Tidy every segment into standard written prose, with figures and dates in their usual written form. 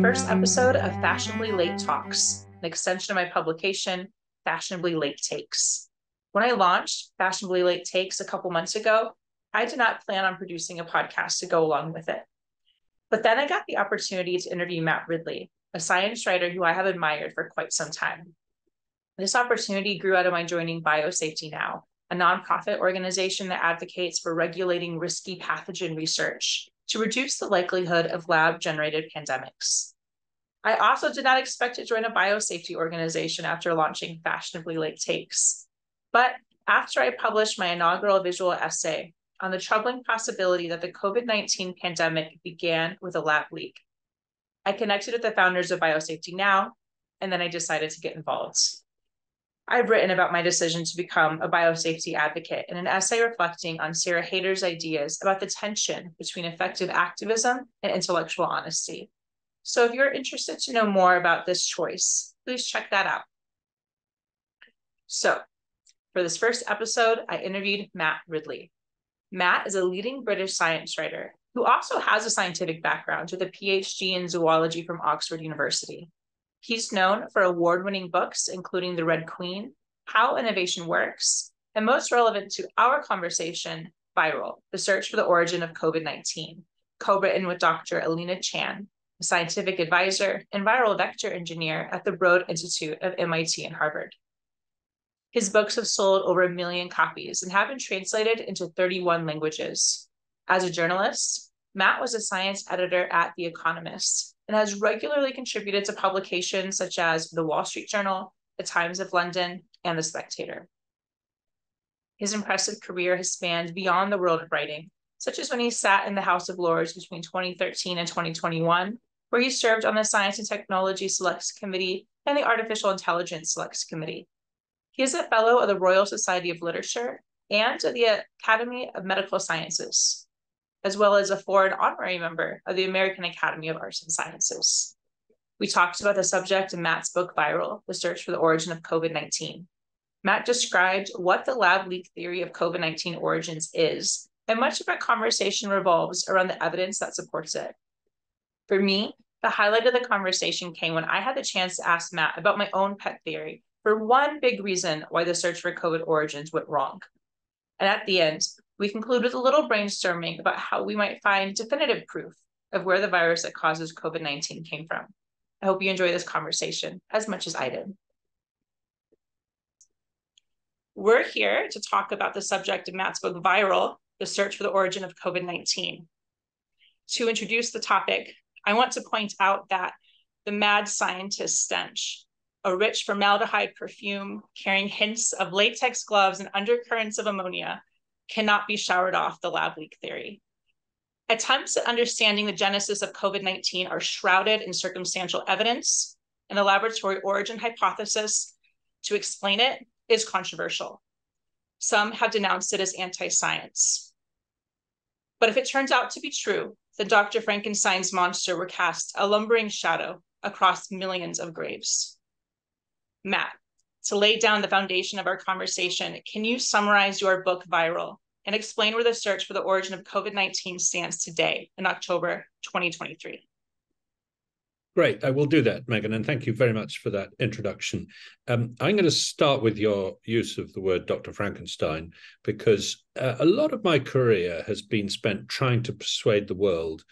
first episode of Fashionably Late Talks, an extension of my publication, Fashionably Late Takes. When I launched Fashionably Late Takes a couple months ago, I did not plan on producing a podcast to go along with it. But then I got the opportunity to interview Matt Ridley, a science writer who I have admired for quite some time. This opportunity grew out of my joining Biosafety Now, a nonprofit organization that advocates for regulating risky pathogen research to reduce the likelihood of lab-generated pandemics. I also did not expect to join a biosafety organization after launching Fashionably Late Takes. But after I published my inaugural visual essay on the troubling possibility that the COVID-19 pandemic began with a lab leak, I connected with the founders of Biosafety Now, and then I decided to get involved. I've written about my decision to become a biosafety advocate in an essay reflecting on Sarah Hayter's ideas about the tension between effective activism and intellectual honesty. So if you're interested to know more about this choice, please check that out. So for this first episode, I interviewed Matt Ridley. Matt is a leading British science writer who also has a scientific background with a PhD in zoology from Oxford University. He's known for award-winning books, including The Red Queen, How Innovation Works, and most relevant to our conversation, Viral, The Search for the Origin of COVID-19, co-written with Dr. Alina Chan, a scientific advisor and viral vector engineer at the Broad Institute of MIT and Harvard. His books have sold over 1 million copies and have been translated into 31 languages. As a journalist, Matt was a science editor at The Economist and has regularly contributed to publications such as The Wall Street Journal, The Times of London, and The Spectator. His impressive career has spanned beyond the world of writing, such as when he sat in the House of Lords between 2013 and 2021, where he served on the Science and Technology Selects Committee and the Artificial Intelligence Selects Committee. He is a fellow of the Royal Society of Literature and of the Academy of Medical Sciences, as well as a foreign honorary member of the American Academy of Arts and Sciences. We talked about the subject in Matt's book, Viral, The Search for the Origin of COVID-19. Matt described what the lab leak theory of COVID-19 origins is, and much of our conversation revolves around the evidence that supports it. For me, the highlight of the conversation came when I had the chance to ask Matt about my own pet theory for one big reason why the search for COVID origins went wrong. And at the end, we conclude with a little brainstorming about how we might find definitive proof of where the virus that causes COVID-19 came from. I hope you enjoy this conversation as much as I did. We're here to talk about the subject of Matt's book, Viral, The Search for the Origin of COVID-19. To introduce the topic, I want to point out that the mad scientist stench, a rich formaldehyde perfume carrying hints of latex gloves and undercurrents of ammonia, cannot be showered off the lab leak theory. Attempts at understanding the genesis of COVID-19 are shrouded in circumstantial evidence, and the laboratory origin hypothesis to explain it is controversial. Some have denounced it as anti-science. But if it turns out to be true, then Dr. Frankenstein's monster will cast a lumbering shadow across millions of graves. Matt, to lay down the foundation of our conversation, can you summarize your book, Viral, and explain where the search for the origin of COVID-19 stands today in October 2023? Great, I will do that, Megan, and thank you very much for that introduction. I'm going to start with your use of the word Dr. Frankenstein, because a lot of my career has been spent trying to persuade the world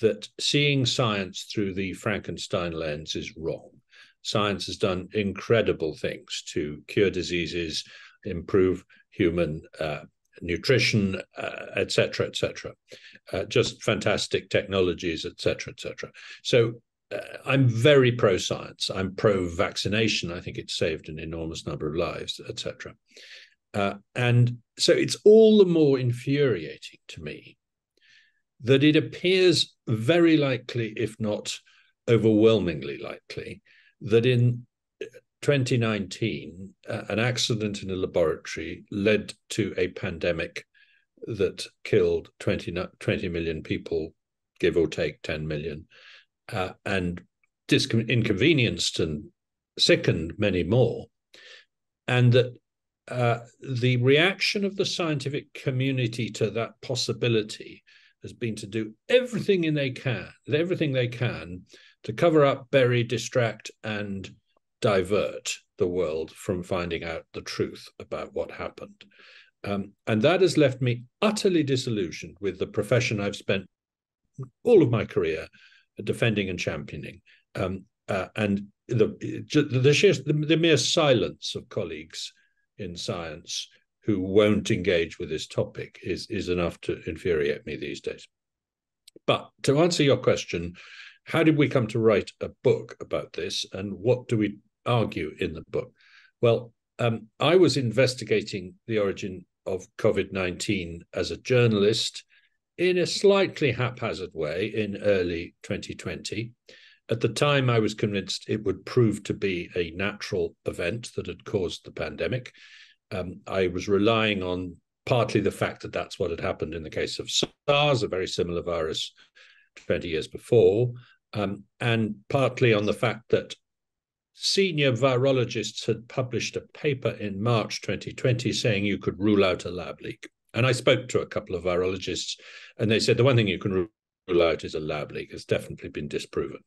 that seeing science through the Frankenstein lens is wrong. Science has done incredible things to cure diseases, improve human nutrition, et cetera, et cetera. Just fantastic technologies, et cetera, et cetera. So I'm very pro-science. I'm pro-vaccination. I think it's saved an enormous number of lives, et cetera. And so it's all the more infuriating to me that it appears very likely, if not overwhelmingly likely, that in 2019, an accident in a laboratory led to a pandemic that killed 20 million people, give or take 10 million, and inconvenienced and sickened many more. And that the reaction of the scientific community to that possibility has been to do everything they can to cover up, bury, distract, and divert the world from finding out the truth about what happened. And that has left me utterly disillusioned with the profession I've spent all of my career defending and championing. And the mere silence of colleagues in science who won't engage with this topic is enough to infuriate me these days. But to answer your question, how did we come to write a book about this, and what do we argue in the book? Well, I was investigating the origin of COVID-19 as a journalist in a slightly haphazard way in early 2020. At the time, I was convinced it would prove to be a natural event that had caused the pandemic. I was relying on partly the fact that that's what had happened in the case of SARS, a very similar virus 20 years before, and partly on the fact that senior virologists had published a paper in March 2020 saying you could rule out a lab leak. And I spoke to a couple of virologists, and they said the one thing you can rule out is a lab leak. It's definitely been disproven.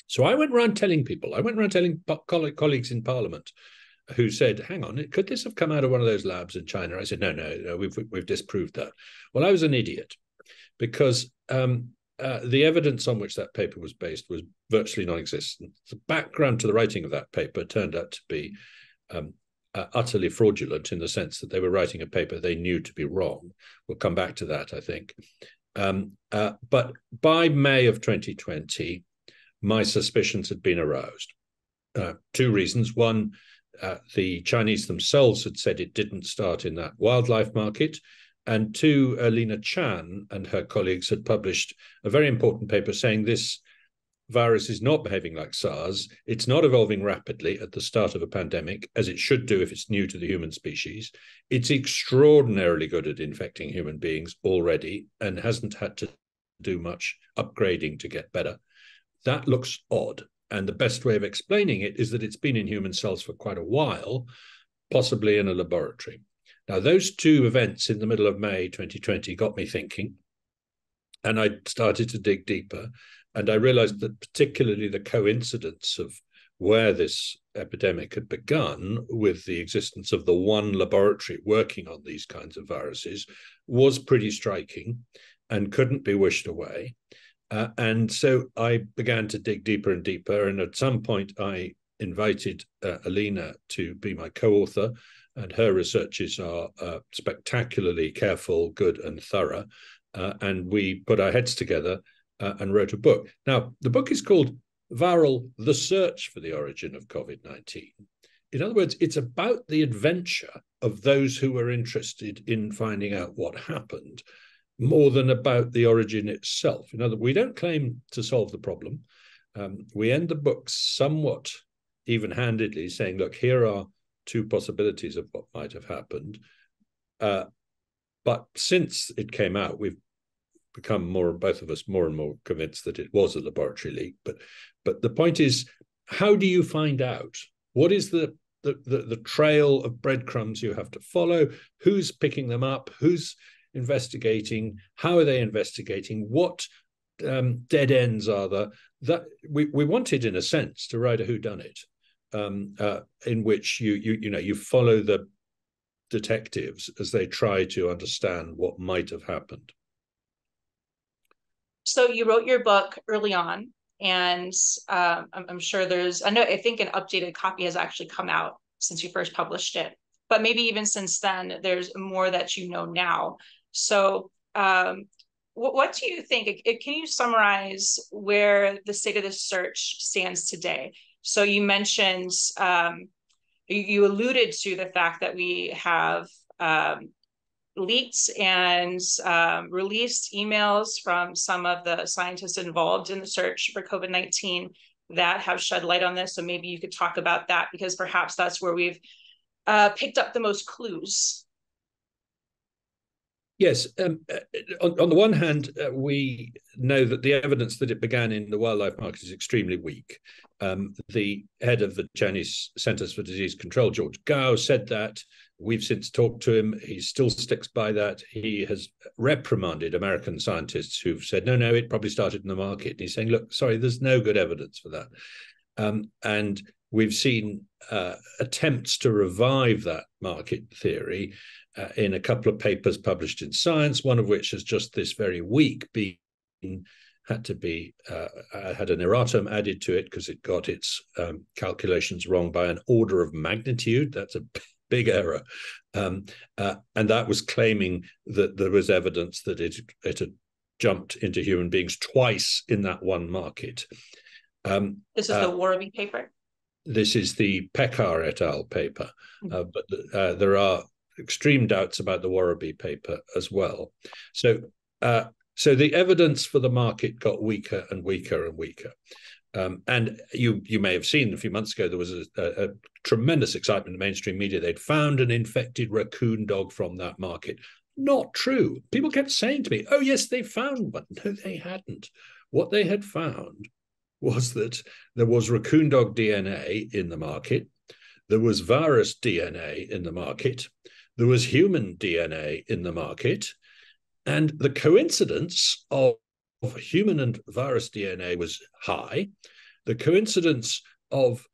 So I went around telling people, colleagues in Parliament who said, hang on, could this have come out of one of those labs in China? I said, no, we've disproved that. Well, I was an idiot, because the evidence on which that paper was based was virtually non-existent. The background to the writing of that paper turned out to be utterly fraudulent, in the sense that they were writing a paper they knew to be wrong. We'll come back to that, I think. But by May of 2020, my suspicions had been aroused. Two reasons. One, the Chinese themselves had said it didn't start in that wildlife market. And two, Lina Chan and her colleagues had published a very important paper saying this virus is not behaving like SARS. It's not evolving rapidly at the start of a pandemic, as it should do if it's new to the human species. It's extraordinarily good at infecting human beings already and hasn't had to do much upgrading to get better. That looks odd. And the best way of explaining it is that it's been in human cells for quite a while, possibly in a laboratory. Now, those two events in the middle of May 2020 got me thinking, and I started to dig deeper. And I realized that particularly the coincidence of where this epidemic had begun with the existence of the one laboratory working on these kinds of viruses was pretty striking and couldn't be wished away. And so I began to dig deeper and deeper. And at some point, I invited Alina to be my co-author. And her researches are spectacularly careful, good, and thorough. And we put our heads together and wrote a book. Now, the book is called Viral: The Search for the Origin of COVID-19. In other words, it's about the adventure of those who were interested in finding out what happened, more than about the origin itself. In other words, we don't claim to solve the problem. We end the book somewhat even-handedly, saying, look, here are two possibilities of what might have happened. But since it came out, we've become both of us more and more convinced that it was a laboratory leak. But the point is, how do you find out? What is the trail of breadcrumbs you have to follow? Who's picking them up? Who's investigating? How are they investigating? What dead ends are there? That we wanted, in a sense, to write a whodunit, in which you follow the detectives as they try to understand what might have happened. So you wrote your book early on, and I'm sure I think an updated copy has actually come out since you first published it, but maybe even since then, there's more that you know now. So what do you think? Can you summarize where the state of the search stands today? So you mentioned, you alluded to the fact that we have leaked and released emails from some of the scientists involved in the search for COVID-19 that have shed light on this. So maybe you could talk about that, because perhaps that's where we've picked up the most clues. Yes. On the one hand, we know that the evidence that it began in the wildlife market is extremely weak. The head of the Chinese Centers for Disease Control, George Gao, said that. We've since talked to him. He still sticks by that. He has reprimanded American scientists who've said, no, it probably started in the market. And he's saying, look, sorry, there's no good evidence for that. And we've seen attempts to revive that market theory in a couple of papers published in Science, one of which has just this very week had an erratum added to it because it got its calculations wrong by an order of magnitude. That's a big error. And that was claiming that there was evidence that it had jumped into human beings twice in that one market. This is the Warby paper? This is the Pekar et al. Paper. But there are extreme doubts about the Warby paper as well. So the evidence for the market got weaker and weaker and weaker. And you may have seen a few months ago, there was a tremendous excitement in the mainstream media. They'd found an infected raccoon dog from that market. Not true. People kept saying to me, oh, yes, they found one. No, they hadn't. What they had found was that there was raccoon dog DNA in the market. There was virus DNA in the market. There was human DNA in the market. And the coincidence of human and virus DNA was high. The coincidence of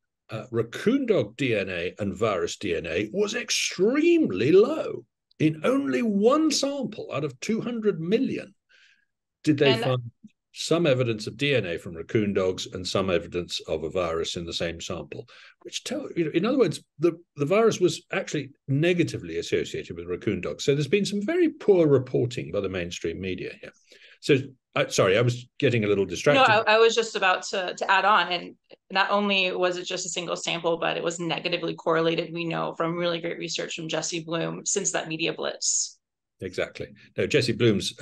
raccoon dog DNA and virus DNA was extremely low. In only one sample out of 200 million did they find some evidence of DNA from raccoon dogs and some evidence of a virus in the same sample, which in other words, the virus was actually negatively associated with raccoon dogs. So there's been some very poor reporting by the mainstream media here. So sorry, I was getting a little distracted. No, I was just about to add on. And not only was it just a single sample, but it was negatively correlated, we know, from really great research from Jesse Bloom since that media blitz. Exactly. No, Jesse Bloom's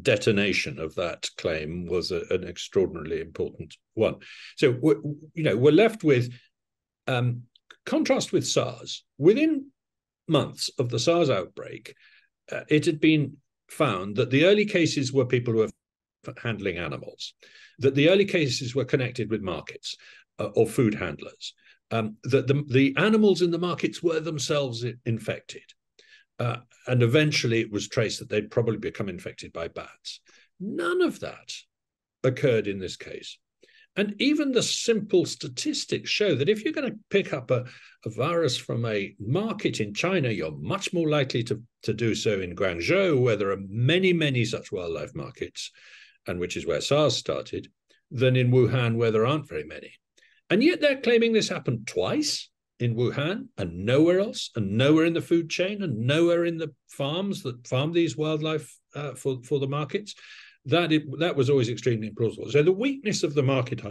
detonation of that claim was an extraordinarily important one. So we're left with contrast with SARS. Within months of the SARS outbreak, it had been found that the early cases were people who were handling animals, that the early cases were connected with markets or food handlers, that the animals in the markets were themselves infected. And eventually it was traced that they'd probably become infected by bats. None of that occurred in this case. And even the simple statistics show that if you're going to pick up a virus from a market in China, you're much more likely to do so in Guangzhou, where there are many, many such wildlife markets, and which is where SARS started, than in Wuhan, where there aren't very many. And yet they're claiming this happened twice in Wuhan and nowhere else, and nowhere in the food chain, and nowhere in the farms that farm these wildlife for the markets. That was always extremely implausible. So the weakness of the market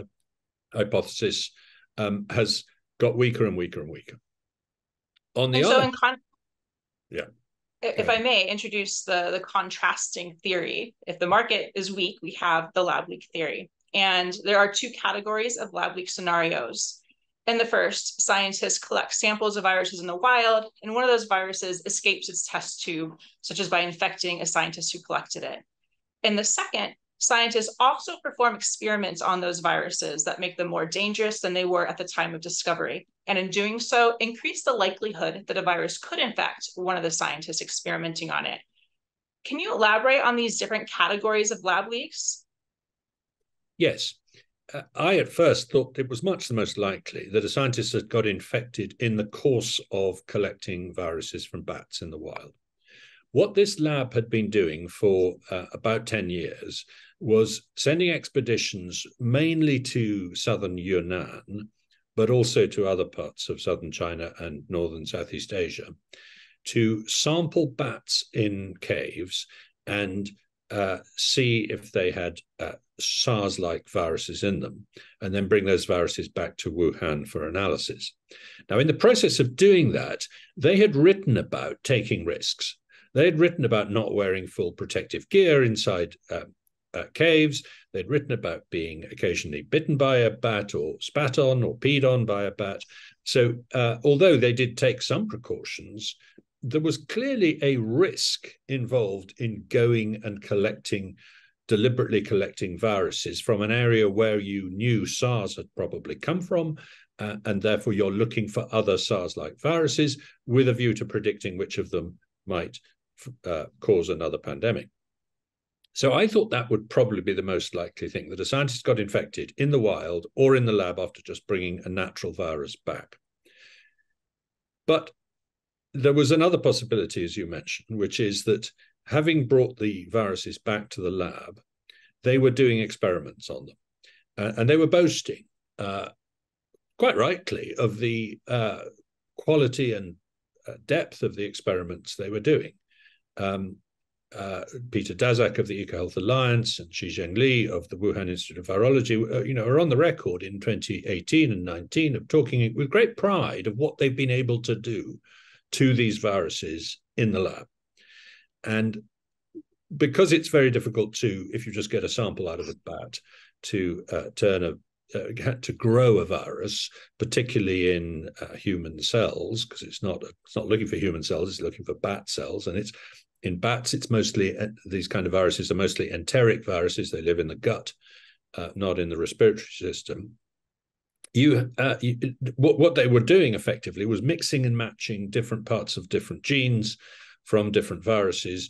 hypothesis has got weaker and weaker and weaker. If I may introduce the contrasting theory, if the market is weak, we have the lab leak theory. And there are two categories of lab leak scenarios. In the first, scientists collect samples of viruses in the wild, and one of those viruses escapes its test tube, such as by infecting a scientist who collected it. In the second, scientists also perform experiments on those viruses that make them more dangerous than they were at the time of discovery. And in doing so, increase the likelihood that a virus could infect one of the scientists experimenting on it. Can you elaborate on these different categories of lab leaks? Yes. I at first thought it was much the most likely that a scientist had got infected in the course of collecting viruses from bats in the wild. What this lab had been doing for about 10 years was sending expeditions mainly to southern Yunnan, but also to other parts of southern China and northern Southeast Asia, to sample bats in caves and see if they had SARS-like viruses in them, and then bring those viruses back to Wuhan for analysis. Now, in the process of doing that, they had written about taking risks. They had written about not wearing full protective gear inside caves. They'd written about being occasionally bitten by a bat or spat on or peed on by a bat. So although they did take some precautions, there was clearly a risk involved in going and deliberately collecting viruses from an area where you knew SARS had probably come from, and therefore you're looking for other SARS-like viruses with a view to predicting which of them might cause another pandemic. So I thought that would probably be the most likely thing, that a scientist got infected in the wild or in the lab after just bringing a natural virus back. But there was another possibility, as you mentioned, which is that having brought the viruses back to the lab, they were doing experiments on them. And they were boasting, quite rightly, of the quality and depth of the experiments they were doing. Peter Daszak of the EcoHealth Alliance and Shizheng Li of the Wuhan Institute of Virology, are on the record in 2018 and 19 of talking with great pride of what they've been able to do to these viruses in the lab. And because it's very difficult to, if you just get a sample out of a bat, to to grow a virus, particularly in human cells, because it's not looking for human cells, it's looking for bat cells, and in bats, it's mostly, these kind of viruses are mostly enteric viruses. They live in the gut, not in the respiratory system. What they were doing effectively was mixing and matching different parts of different genes from different viruses,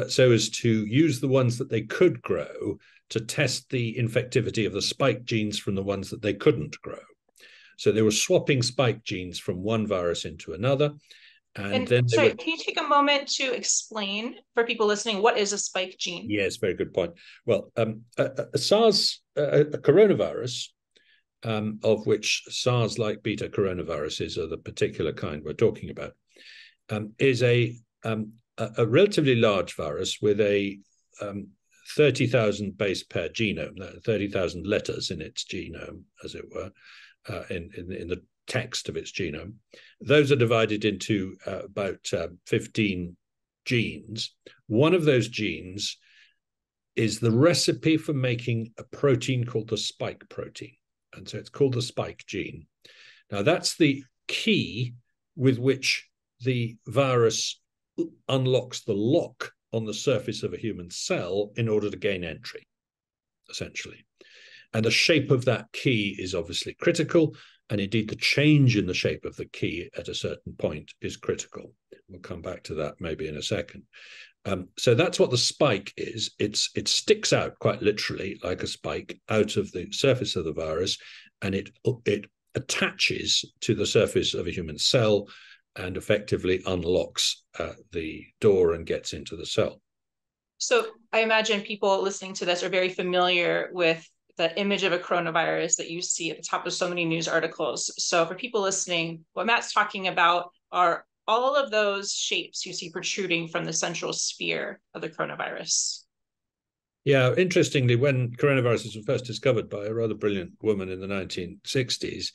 so as to use the ones that they could grow to test the infectivity of the spike genes from the ones that they couldn't grow. So they were swapping spike genes from one virus into another. And then sorry, can you take a moment to explain for people listening, what is a spike gene? Yes, very good point. Well, a SARS, a coronavirus, of which SARS-like beta coronaviruses are the particular kind we're talking about, is a relatively large virus with a 30,000 base pair genome, 30,000 letters in its genome, as it were, in the text of its genome. Those are divided into about 15 genes. One of those genes is the recipe for making a protein called the spike protein. And so it's called the spike gene. Now that's the key with which the virus unlocks the lock on the surface of a human cell in order to gain entry, essentially. And the shape of that key is obviously critical. And indeed, the change in the shape of the key at a certain point is critical. We'll come back to that maybe in a second. So that's what the spike is. It sticks out quite literally like a spike out of the surface of the virus, and it attaches to the surface of a human cell and effectively unlocks the door and gets into the cell. So I imagine people listening to this are very familiar with the image of a coronavirus that you see at the top of so many news articles. So for people listening, what Matt's talking about are all of those shapes you see protruding from the central sphere of the coronavirus. Yeah, interestingly, when coronaviruses were first discovered by a rather brilliant woman in the 1960s,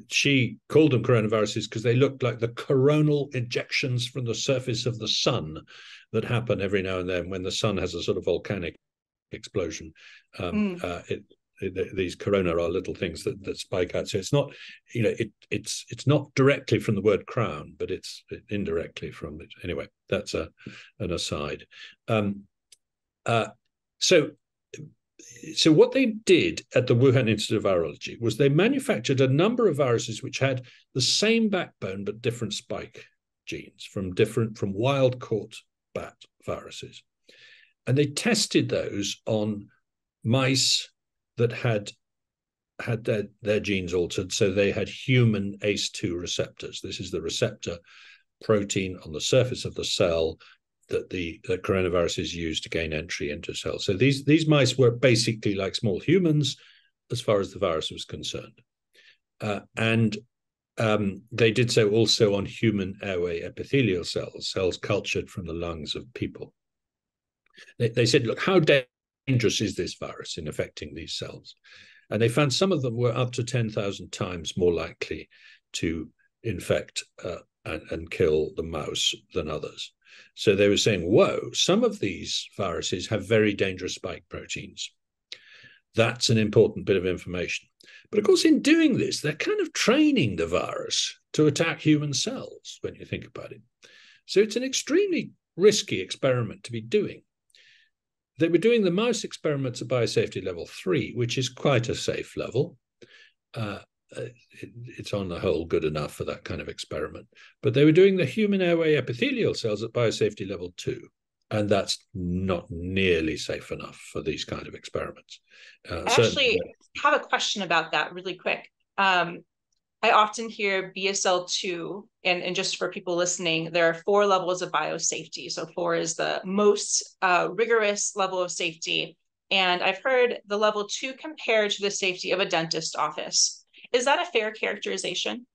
she called them coronaviruses because they looked like the coronal ejections from the surface of the sun that happen every now and then when the sun has a sort of volcanic explosion. These corona are little things that spike out. So it's not, it's not directly from the word crown, but it's indirectly from it. Anyway, that's an aside. So what they did at the Wuhan Institute of Virology was they manufactured a number of viruses which had the same backbone but different spike genes from wild caught bat viruses. And they tested those on mice that had their genes altered, so they had human ACE2 receptors. This is the receptor protein on the surface of the cell that the coronaviruses use to gain entry into cells. So these mice were basically like small humans as far as the virus was concerned. And they did so also on human airway epithelial cells cultured from the lungs of people. They said, look, how dangerous is this virus in affecting these cells? And they found some of them were up to 10,000 times more likely to infect and kill the mouse than others. So they were saying, whoa, some of these viruses have very dangerous spike proteins. That's an important bit of information. But of course, in doing this, they're kind of training the virus to attack human cells, when you think about it. So it's an extremely risky experiment to be doing. They were doing the mouse experiments at biosafety level 3, which is quite a safe level. It's on the whole good enough for that kind of experiment. But they were doing the human airway epithelial cells at biosafety level 2. And that's not nearly safe enough for these kind of experiments. I actually have a question about that really quick. I often hear BSL-2, and just for people listening, there are 4 levels of biosafety. So 4 is the most rigorous level of safety. And I've heard the level 2 compared to the safety of a dentist office. Is that a fair characterization?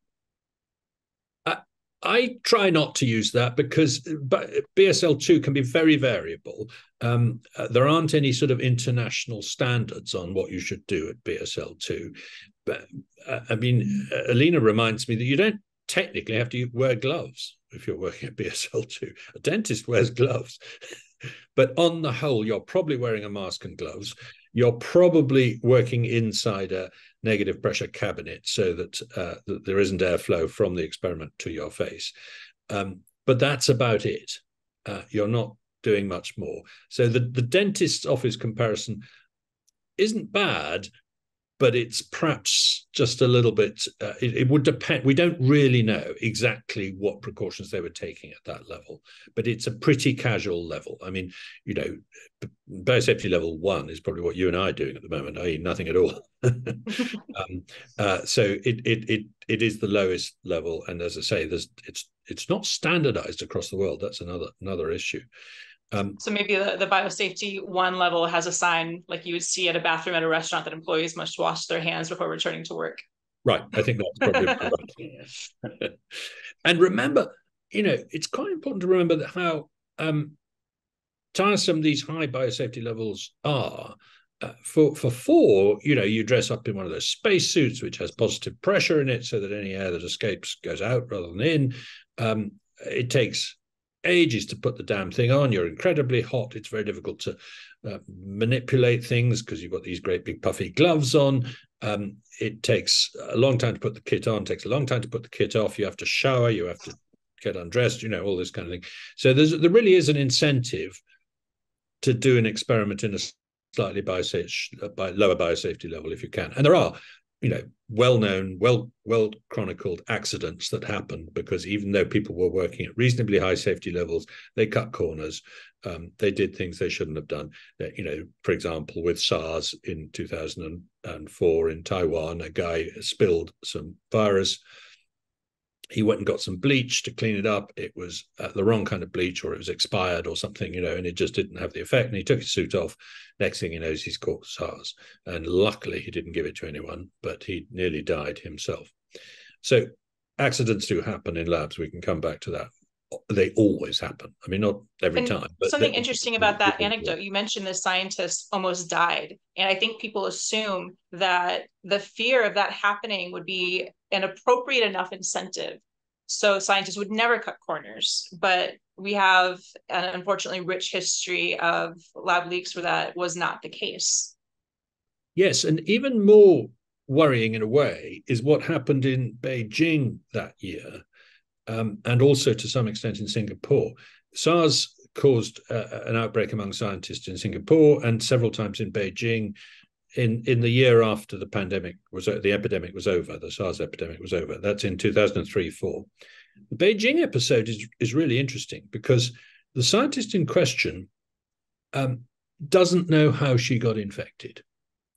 I try not to use that because BSL-2 can be very variable. There aren't any sort of international standards on what you should do at BSL-2. But I mean, Alina reminds me that you don't technically have to wear gloves if you're working at BSL-2. A dentist wears gloves. But on the whole, you're probably wearing a mask and gloves. You're probably working inside a negative pressure cabinet so that, that there isn't airflow from the experiment to your face. But that's about it. You're not doing much more. So the dentist's office comparison isn't bad, but it's perhaps just a little bit, it would depend. We don't really know exactly what precautions they were taking at that level, but it's a pretty casual level. I mean, you know, biosafety level 1 is probably what you and I are doing at the moment, i.e. nothing at all. So it is the lowest level. And as I say, it's not standardized across the world. That's another issue. So maybe the biosafety 1 level has a sign like you would see at a bathroom at a restaurant that employees must wash their hands before returning to work. Right. I think that's probably right. And remember, you know, it's quite important to remember that how tiresome these high biosafety levels are. For 4, you know, you dress up in one of those space suits which has positive pressure in it so that any air that escapes goes out rather than in. It takes ages to put the damn thing on. You're incredibly hot. It's very difficult to manipulate things because you've got these great big puffy gloves on. It takes a long time to put the kit on, takes a long time to put the kit off. You have to shower, you have to get undressed, you know, all this kind of thing. So there really is an incentive to do an experiment in a slightly lower biosafety level if you can. And there are, you know, well-known, well-chronicled accidents that happened because even though people were working at reasonably high safety levels, they cut corners. They did things they shouldn't have done. You know, for example, with SARS in 2004 in Taiwan, a guy spilled some virus. He went and got some bleach to clean it up. It was the wrong kind of bleach, or it was expired or something, you know, and it just didn't have the effect. And he took his suit off. Next thing he knows, he's caught SARS. And luckily, he didn't give it to anyone, but he nearly died himself. So accidents do happen in labs. We can come back to that. They always happen. I mean, not every time. But something interesting about that anecdote, you mentioned the scientist almost died. And I think people assume that the fear of that happening would be an appropriate enough incentive. So scientists would never cut corners. But we have an unfortunately rich history of lab leaks where that was not the case. Yes, and even more worrying in a way is what happened in Beijing that year. And also to some extent in Singapore. SARS caused an outbreak among scientists in Singapore and several times in Beijing in the year after the epidemic was over, the SARS epidemic was over. That's in 2003-4. The Beijing episode is really interesting because the scientist in question doesn't know how she got infected.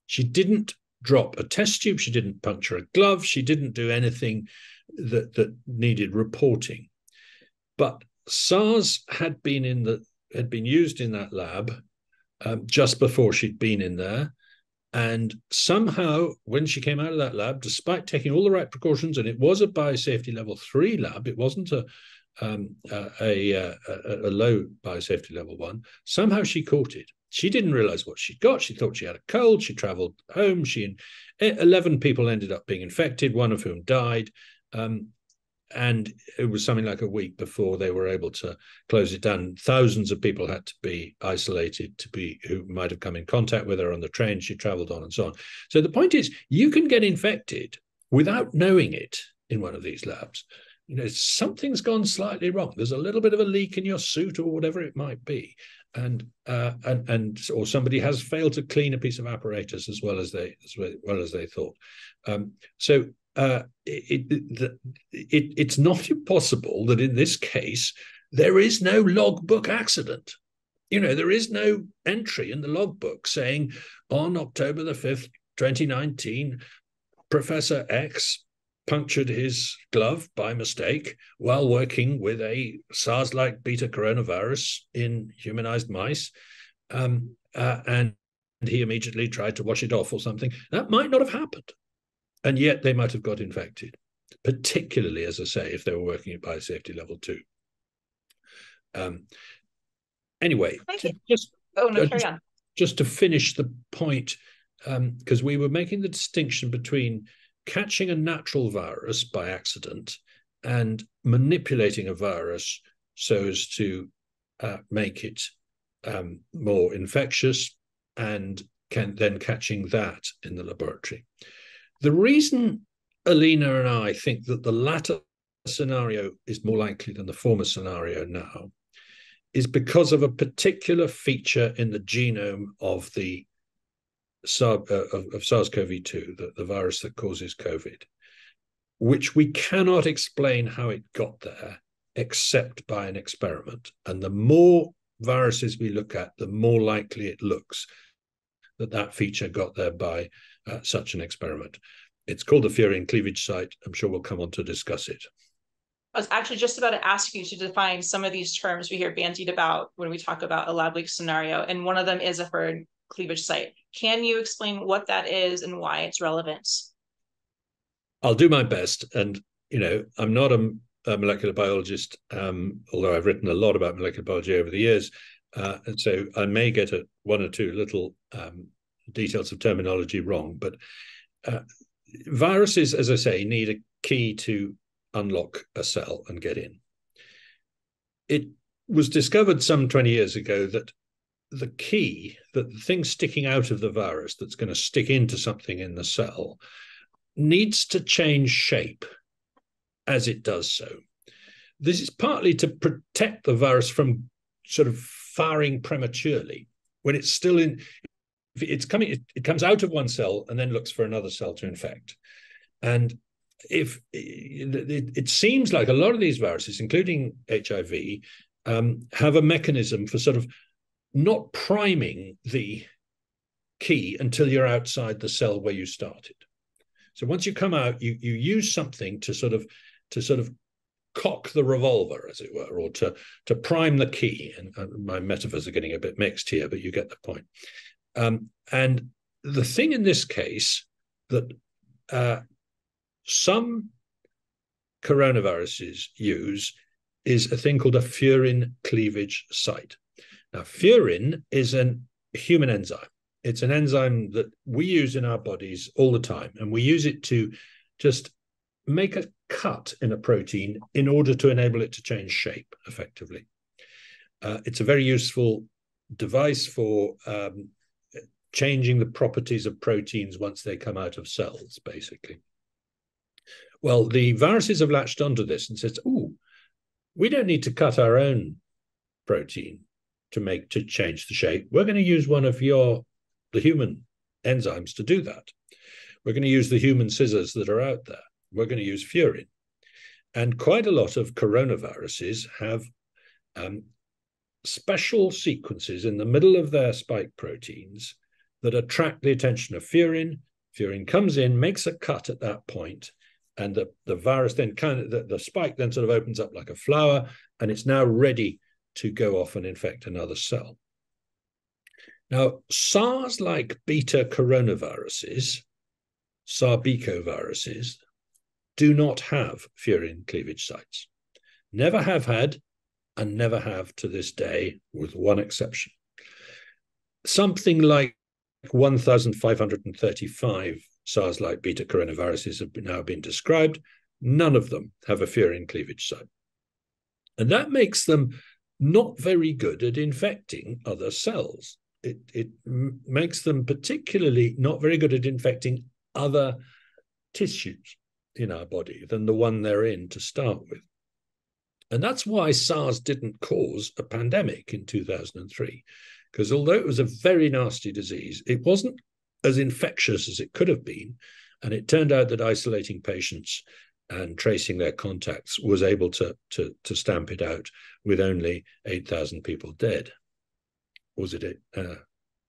She didn't drop a test tube. She didn't puncture a glove. She didn't do anything that needed reporting. But SARS had been used in that lab just before she'd been in there. And somehow, when she came out of that lab, despite taking all the right precautions, and it was a biosafety level 3 lab, it wasn't a low biosafety level 1, somehow she caught it. She didn't realize what she'd got. She thought she had a cold. She traveled home. 11 people ended up being infected, one of whom died. and it was something like a week before they were able to close it down. Thousands of people had to be isolated who might have come in contact with her on the train she traveled on and so on. So the point is, you can get infected without knowing it in one of these labs. Something's gone slightly wrong. There's a little bit of a leak in your suit or whatever it might be. Or somebody has failed to clean a piece of apparatus as well as they thought. It's not impossible that in this case there is no logbook accident. There is no entry in the logbook saying on October the 5th, 2019, Professor X punctured his glove by mistake while working with a SARS-like beta coronavirus in humanized mice, and he immediately tried to wash it off or something. That might not have happened, and yet they might have got infected, particularly, as I say, if they were working at biosafety level 2. Anyway, just to finish the point, because we were making the distinction between catching a natural virus by accident and manipulating a virus so as to make it more infectious, and then catching that in the laboratory. The reason Alina and I think that the latter scenario is more likely than the former scenario now is because of a particular feature in the genome of the of SARS-CoV-2, the virus that causes COVID, which we cannot explain how it got there except by an experiment. And the more viruses we look at, the more likely it looks that feature got there by such an experiment. It's called the furin cleavage site. I'm sure we'll come on to discuss it. I was actually just about to ask you to define some of these terms we hear bandied about when we talk about a lab leak scenario, and one of them is a furin cleavage site. Can you explain what that is and why it's relevant? I'll do my best. And, I'm not a molecular biologist, although I've written a lot about molecular biology over the years. And so I may get one or two little details of terminology wrong. But viruses, as I say, need a key to unlock a cell and get in. It was discovered some 20 years ago that the key, that the thing sticking out of the virus that's going to stick into something in the cell, needs to change shape as it does so. This is partly to protect the virus from sort of firing prematurely. When it's still in, it comes out of one cell and then looks for another cell to infect. And if it seems like a lot of these viruses, including HIV, have a mechanism for sort of not priming the key until you're outside the cell where you started. So once you come out, you use something to sort of cock the revolver, as it were, or to prime the key. And my metaphors are getting a bit mixed here, but you get the point. And the thing in this case that some coronaviruses use is a thing called a furin cleavage site. Now, furin is a human enzyme. It's an enzyme that we use in our bodies all the time, and we use it to just make a cut in a protein in order to enable it to change shape effectively. It's a very useful device for changing the properties of proteins once they come out of cells, basically. Well, the viruses have latched onto this and says, "Oh, we don't need to cut our own protein to change the shape. We're going to use one of the human enzymes to do that. We're going to use the human scissors that are out there. We're going to use furin." And quite a lot of coronaviruses have special sequences in the middle of their spike proteins that attract the attention of furin. Furin comes in, makes a cut at that point, and the virus then the spike then sort of opens up like a flower, and it's now ready to go off and infect another cell. Now, SARS-like beta coronaviruses, SARS-BICO-viruses, do not have furin cleavage sites. Never have had, and never have to this day, with one exception. Something like 1,535 SARS-like beta coronaviruses have now been described. None of them have a furin cleavage site. And that makes them not very good at infecting other cells. It makes them particularly not very good at infecting other tissues in our body than the one they're in to start with. And that's why SARS didn't cause a pandemic in 2003, because although it was a very nasty disease, it wasn't as infectious as it could have been. And it turned out that isolating patients and tracing their contacts was able to stamp it out with only 8,000 people dead. Was it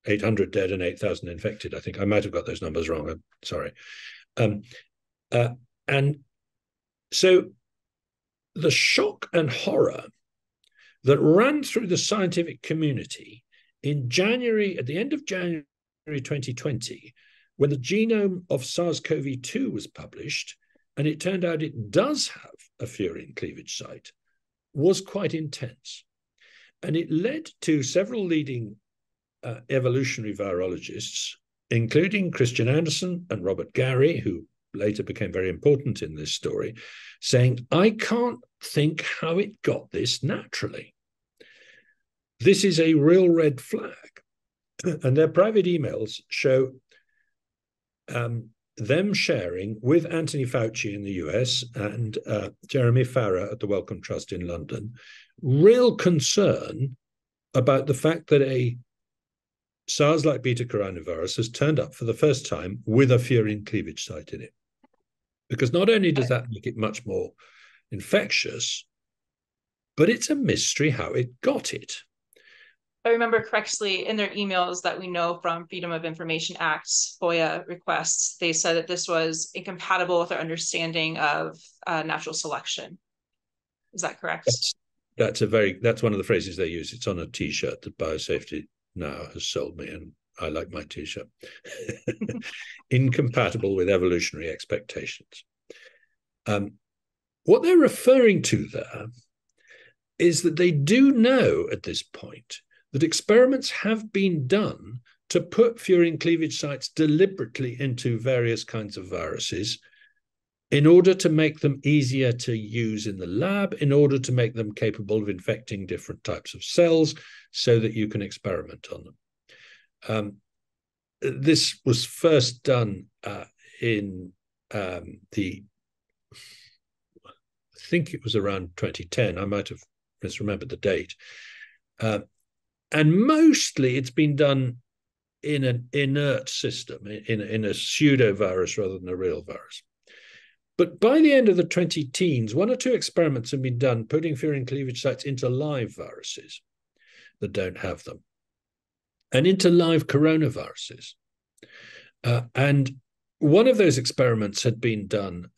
800 dead and 8,000 infected? I think I might have got those numbers wrong. I'm sorry. And so the shock and horror that ran through the scientific community in January, at the end of January 2020, when the genome of SARS-CoV-2 was published, and it turned out it does have a furin cleavage site, was quite intense. And it led to several leading evolutionary virologists, including Christian Andersen and Robert Gary, who later became very important in this story, saying, I can't think how it got this naturally. This is a real red flag. And their private emails show them sharing with Anthony Fauci in the US and Jeremy Farrar at the Wellcome Trust in London real concern about the fact that a SARS-like beta coronavirus has turned up for the first time with a furin cleavage site in it. Because not only does that make it much more infectious, but it's a mystery how it got it. I remember correctly in their emails that we know from Freedom of Information Act FOIA requests, they said that this was incompatible with their understanding of natural selection. Is that correct? That's one of the phrases they use. It's on a T-shirt that Biosafety Now has sold me, and I like my T-shirt. Incompatible with evolutionary expectations. What they're referring to there is that they do know at this point that experiments have been done to put furin cleavage sites deliberately into various kinds of viruses in order to make them easier to use in the lab, in order to make them capable of infecting different types of cells so that you can experiment on them. This was first done in I think it was around 2010. I might have misremembered the date. And mostly it's been done in an inert system, in a pseudo-virus rather than a real virus. But by the end of the 2010s, one or two experiments have been done putting furin cleavage sites into live viruses that don't have them, and into live coronaviruses. And one of those experiments had been done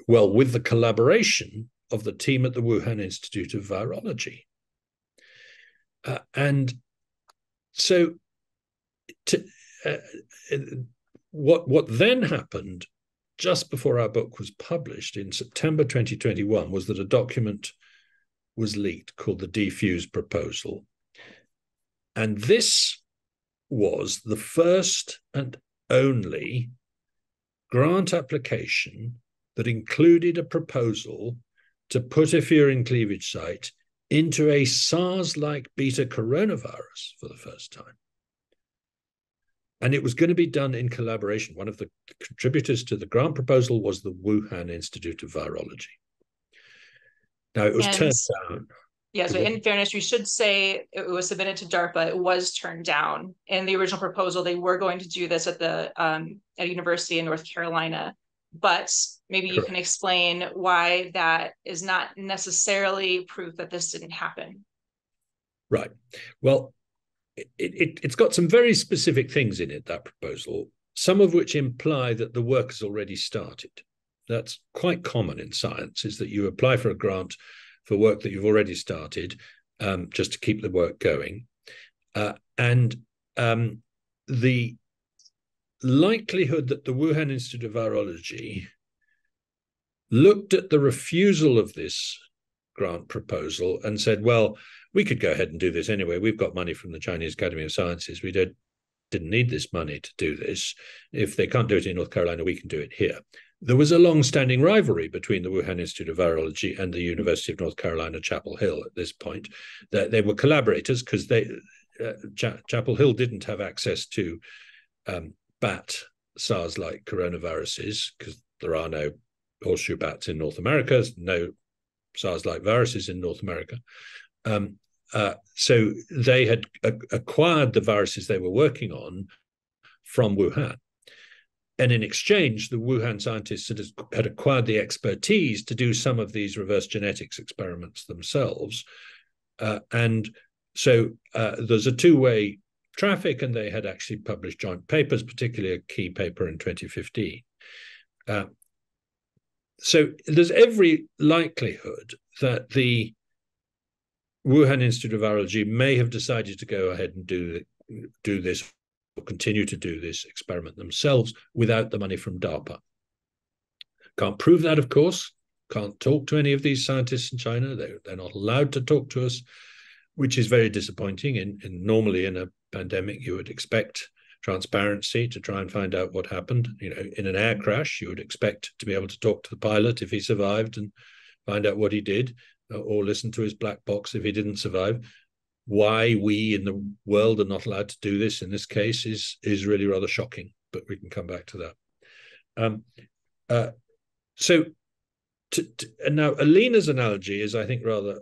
with the collaboration of the team at the Wuhan Institute of Virology. And so what then happened just before our book was published in September 2021 was that a document was leaked called the Defuse Proposal. And this was the first and only grant application that included a proposal to put a furin cleavage site into a SARS-like beta coronavirus for the first time. And it was going to be done in collaboration. One of the contributors to the grant proposal was the Wuhan Institute of Virology. Now, it was turned down. Yeah, so in fairness, we should say it was submitted to DARPA. It was turned down. In the original proposal, they were going to do this at a university in North Carolina. But maybe you can explain why that is not necessarily proof that this didn't happen. Right. Well, it's got some very specific things in it, that proposal, some of which imply that the work has already started. That's quite common in science, is that you apply for a grant for work that you've already started, just to keep the work going. And the likelihood that the Wuhan Institute of Virology looked at the refusal of this grant proposal and said, well, we could go ahead and do this anyway. We've got money from the Chinese Academy of Sciences. We didn't need this money to do this. If they can't do it in North Carolina, we can do it here. There was a long-standing rivalry between the Wuhan Institute of Virology and the University of North Carolina, Chapel Hill at this point. They were collaborators because Chapel Hill didn't have access to bat SARS-like coronaviruses because there are no horseshoe bats in North America, no SARS-like viruses in North America. So they had acquired the viruses they were working on from Wuhan. And in exchange, the Wuhan scientists had acquired the expertise to do some of these reverse genetics experiments themselves. And so there's a two-way traffic, and they had actually published joint papers, particularly a key paper in 2015. So there's every likelihood that the Wuhan Institute of Virology may have decided to go ahead and do this or continue to do this experiment themselves without the money from DARPA. Can't prove that, of course. Can't talk to any of these scientists in China. They're not allowed to talk to us, which is very disappointing. Normally in a pandemic, you would expect transparency to try and find out what happened. In an air crash, you would expect to be able to talk to the pilot if he survived and find out what he did, or listen to his black box if he didn't survive. Why we in the world are not allowed to do this in this case is really rather shocking, but we can come back to that. And now Alina's analogy is, I think, rather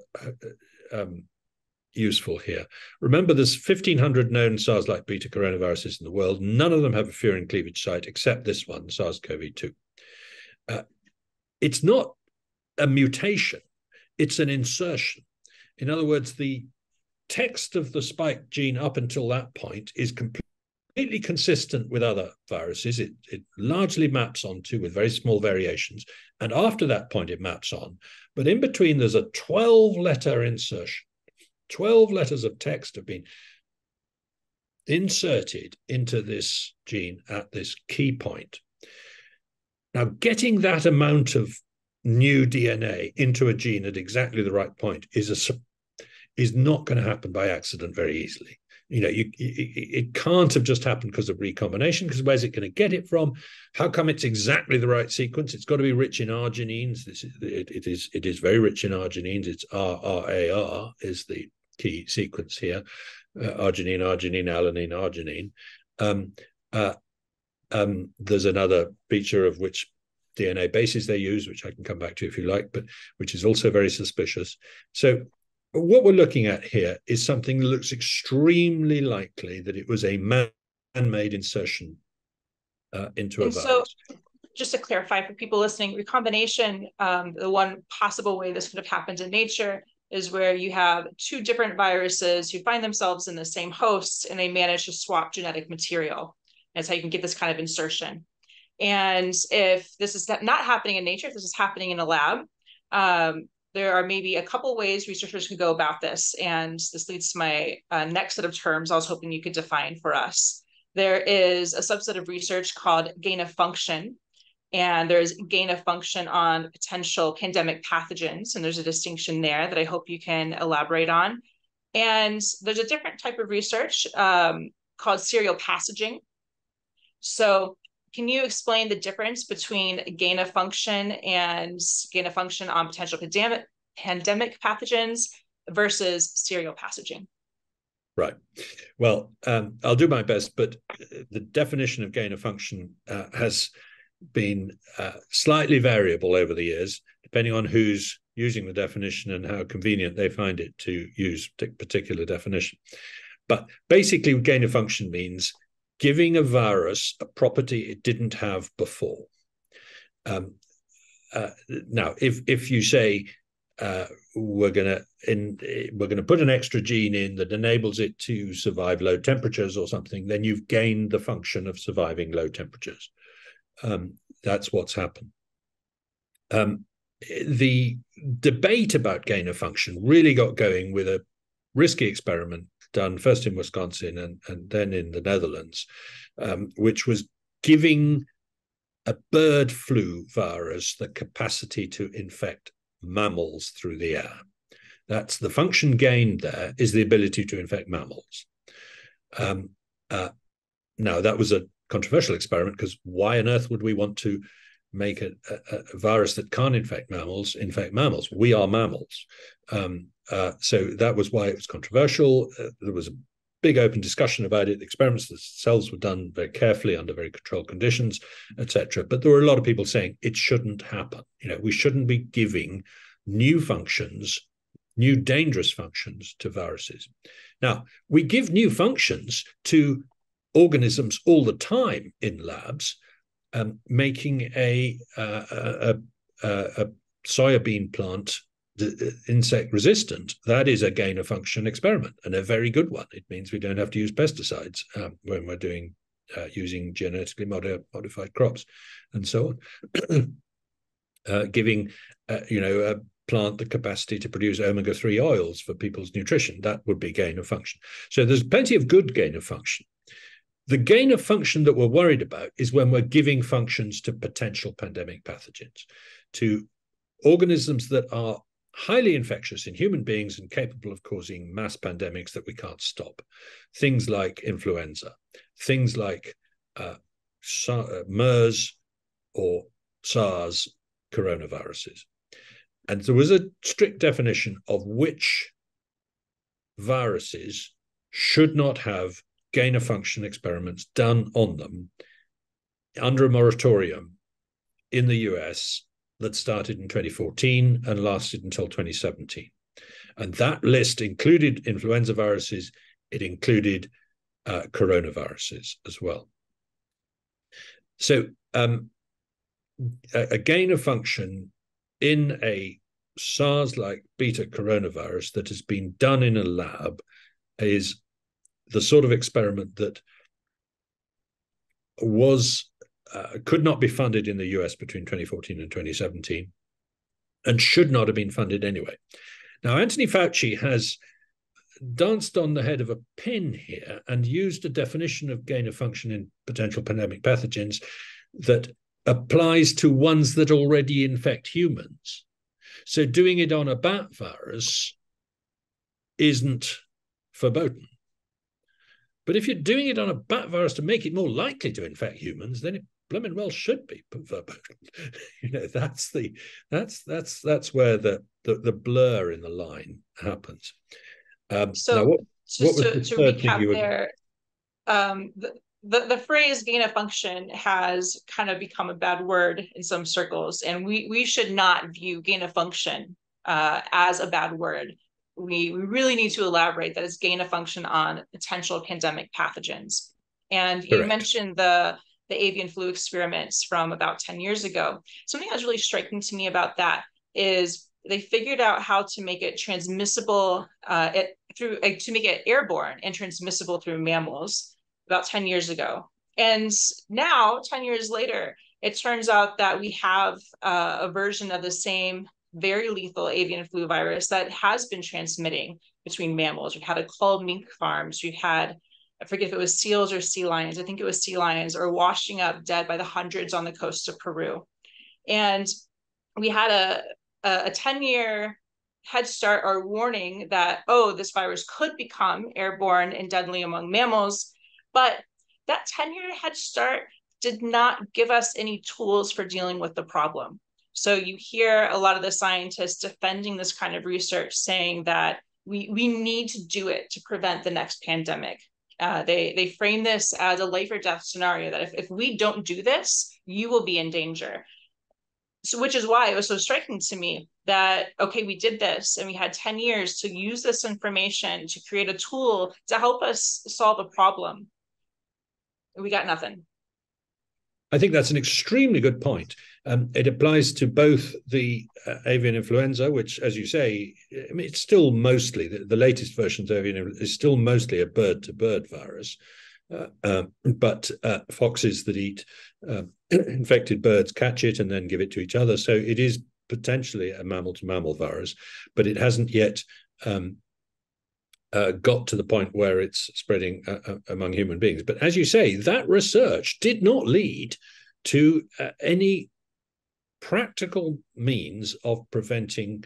useful here. Remember, there's 1,500 known SARS-like beta coronaviruses in the world. None of them have a furin cleavage site except this one, SARS-CoV-2. It's not a mutation, it's an insertion. In other words, the text of the spike gene up until that point is completely consistent with other viruses. It largely maps onto with very small variations. And after that point, it maps on. But in between, there's a 12-letter insertion. 12 letters of text have been inserted into this gene at this key point. Now, getting that amount of new DNA into a gene at exactly the right point is not going to happen by accident very easily. It can't have just happened because of recombination, because where's it going to get it from? How come it's exactly the right sequence? It's got to be rich in arginines. It is very rich in arginines. It's RRAR is the key sequence here. Arginine, alanine, arginine. There's another feature of which DNA bases they use, which I can come back to if you like, but which is also very suspicious. So what we're looking at here is something that looks extremely likely that it was a man-made insertion into a virus. So just to clarify for people listening, recombination, the one possible way this could have happened in nature is where you have two different viruses who find themselves in the same host and they manage to swap genetic material. That's how you can get this kind of insertion. And if this is not happening in nature, if this is happening in a lab, there are maybe a couple ways researchers can go about this. And this leads to my next set of terms I was hoping you could define for us. There is a subset of research called gain of function, and there's gain of function on potential pandemic pathogens. And there's a distinction there that I hope you can elaborate on. And there's a different type of research called serial passaging. So can you explain the difference between gain of function and gain of function on potential pandemic pathogens versus serial passaging? Right. Well, I'll do my best, but the definition of gain of function has been slightly variable over the years, depending on who's using the definition and how convenient they find it to use a particular definition. But basically, gain of function means giving a virus a property it didn't have before. Now, if you say we're going to put an extra gene in that enables it to survive low temperatures or something, then you've gained the function of surviving low temperatures. That's what's happened. The debate about gain of function really got going with a risky experiment done first in Wisconsin and then in the Netherlands, which was giving a bird flu virus the capacity to infect mammals through the air. That's the function gained there, is the ability to infect mammals. Now, that was a controversial experiment because why on earth would we want to make a virus that can't infect mammals. We are mammals. So that was why it was controversial. There was a big open discussion about it. The experiments, the cells were done very carefully under very controlled conditions, etc. But there were a lot of people saying it shouldn't happen. We shouldn't be giving new functions, new dangerous functions to viruses. Now, we give new functions to organisms all the time in labs, making a soybean plant insect resistant. That is a gain of function experiment, and a very good one. It means we don't have to use pesticides when we're doing using genetically modified crops and so on. Giving a plant the capacity to produce omega-3 oils for people's nutrition, that would be gain of function. So there's plenty of good gain of function. The gain of function that we're worried about is when we're giving functions to potential pandemic pathogens, to organisms that are highly infectious in human beings and capable of causing mass pandemics that we can't stop. Things like influenza, things like MERS or SARS coronaviruses. And there was a strict definition of which viruses should not have gain of function experiments done on them under a moratorium in the US that started in 2014 and lasted until 2017. And that list included influenza viruses. It included coronaviruses as well. So a gain of function in a SARS-like beta coronavirus that has been done in a lab is the sort of experiment that could not be funded in the US between 2014 and 2017 and should not have been funded anyway. Now, Anthony Fauci has danced on the head of a pin here and used a definition of gain of function in potential pandemic pathogens that applies to ones that already infect humans. So doing it on a bat virus isn't verboten. But if you're doing it on a bat virus to make it more likely to infect humans, then it blooming well should be verboten. That's where the blur in the line happens. So just to recap there, the phrase gain of function has kind of become a bad word in some circles, and we should not view gain of function as a bad word. We really need to elaborate that it's gain of function on potential pandemic pathogens. And you mentioned the avian flu experiments from about 10 years ago. Something that's really striking to me about that is they figured out how to make it transmissible to make it airborne and transmissible through mammals about 10 years ago. And now, 10 years later, it turns out that we have a version of the same very lethal avian flu virus that has been transmitting between mammals. We've had a culled mink farms. We've had, I forget if it was seals or sea lions. I think it was sea lions, or washing up dead by the hundreds on the coast of Peru. And we had a 10-year head start or warning that, this virus could become airborne and deadly among mammals. But that 10-year head start did not give us any tools for dealing with the problem. So you hear a lot of the scientists defending this kind of research, saying that we need to do it to prevent the next pandemic. They frame this as a life or death scenario, that if we don't do this, you will be in danger. So, which is why it was so striking to me that, okay, we did this and we had 10 years to use this information to create a tool to help us solve a problem. We got nothing. I think that's an extremely good point. It applies to both the avian influenza, which, as you say, it's still mostly, the latest versions of avian is still mostly a bird-to-bird virus. But foxes that eat infected birds catch it and then give it to each other. So it is potentially a mammal-to-mammal virus, but it hasn't yet got to the point where it's spreading among human beings. But as you say, that research did not lead to any practical means of preventing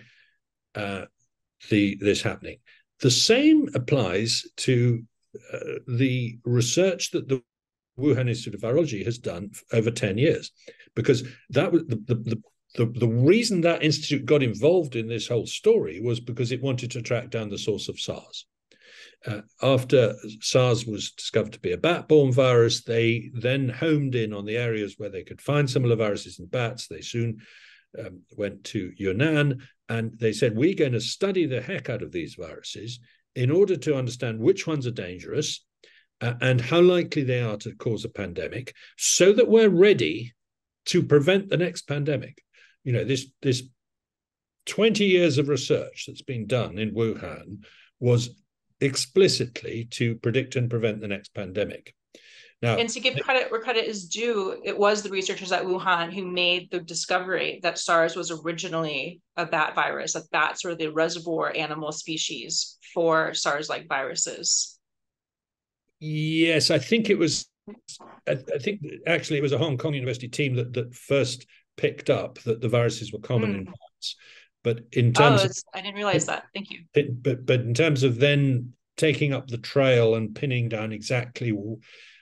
this happening. The same applies to the research that Wuhan Institute of Virology has done over 10 years, because that was the reason that institute got involved in this whole story was because it wanted to track down the source of SARS. After SARS was discovered to be a bat-borne virus, they then homed in on the areas where they could find similar viruses in bats. They soon went to Yunnan, and they said, we're going to study the heck out of these viruses in order to understand which ones are dangerous and how likely they are to cause a pandemic, so that we're ready to prevent the next pandemic. You know, this 20 years of research that's been done in Wuhan was explicitly to predict and prevent the next pandemic. Now, and to give credit where credit is due, it was the researchers at Wuhan who made the discovery that SARS was originally a bat virus, that bats were the reservoir animal species for SARS-like viruses. Yes, I think it was. I think actually it was a Hong Kong University team that first picked up that the viruses were common in bats. But in terms I didn't realize that. Thank you. But in terms of then taking up the trail and pinning down exactly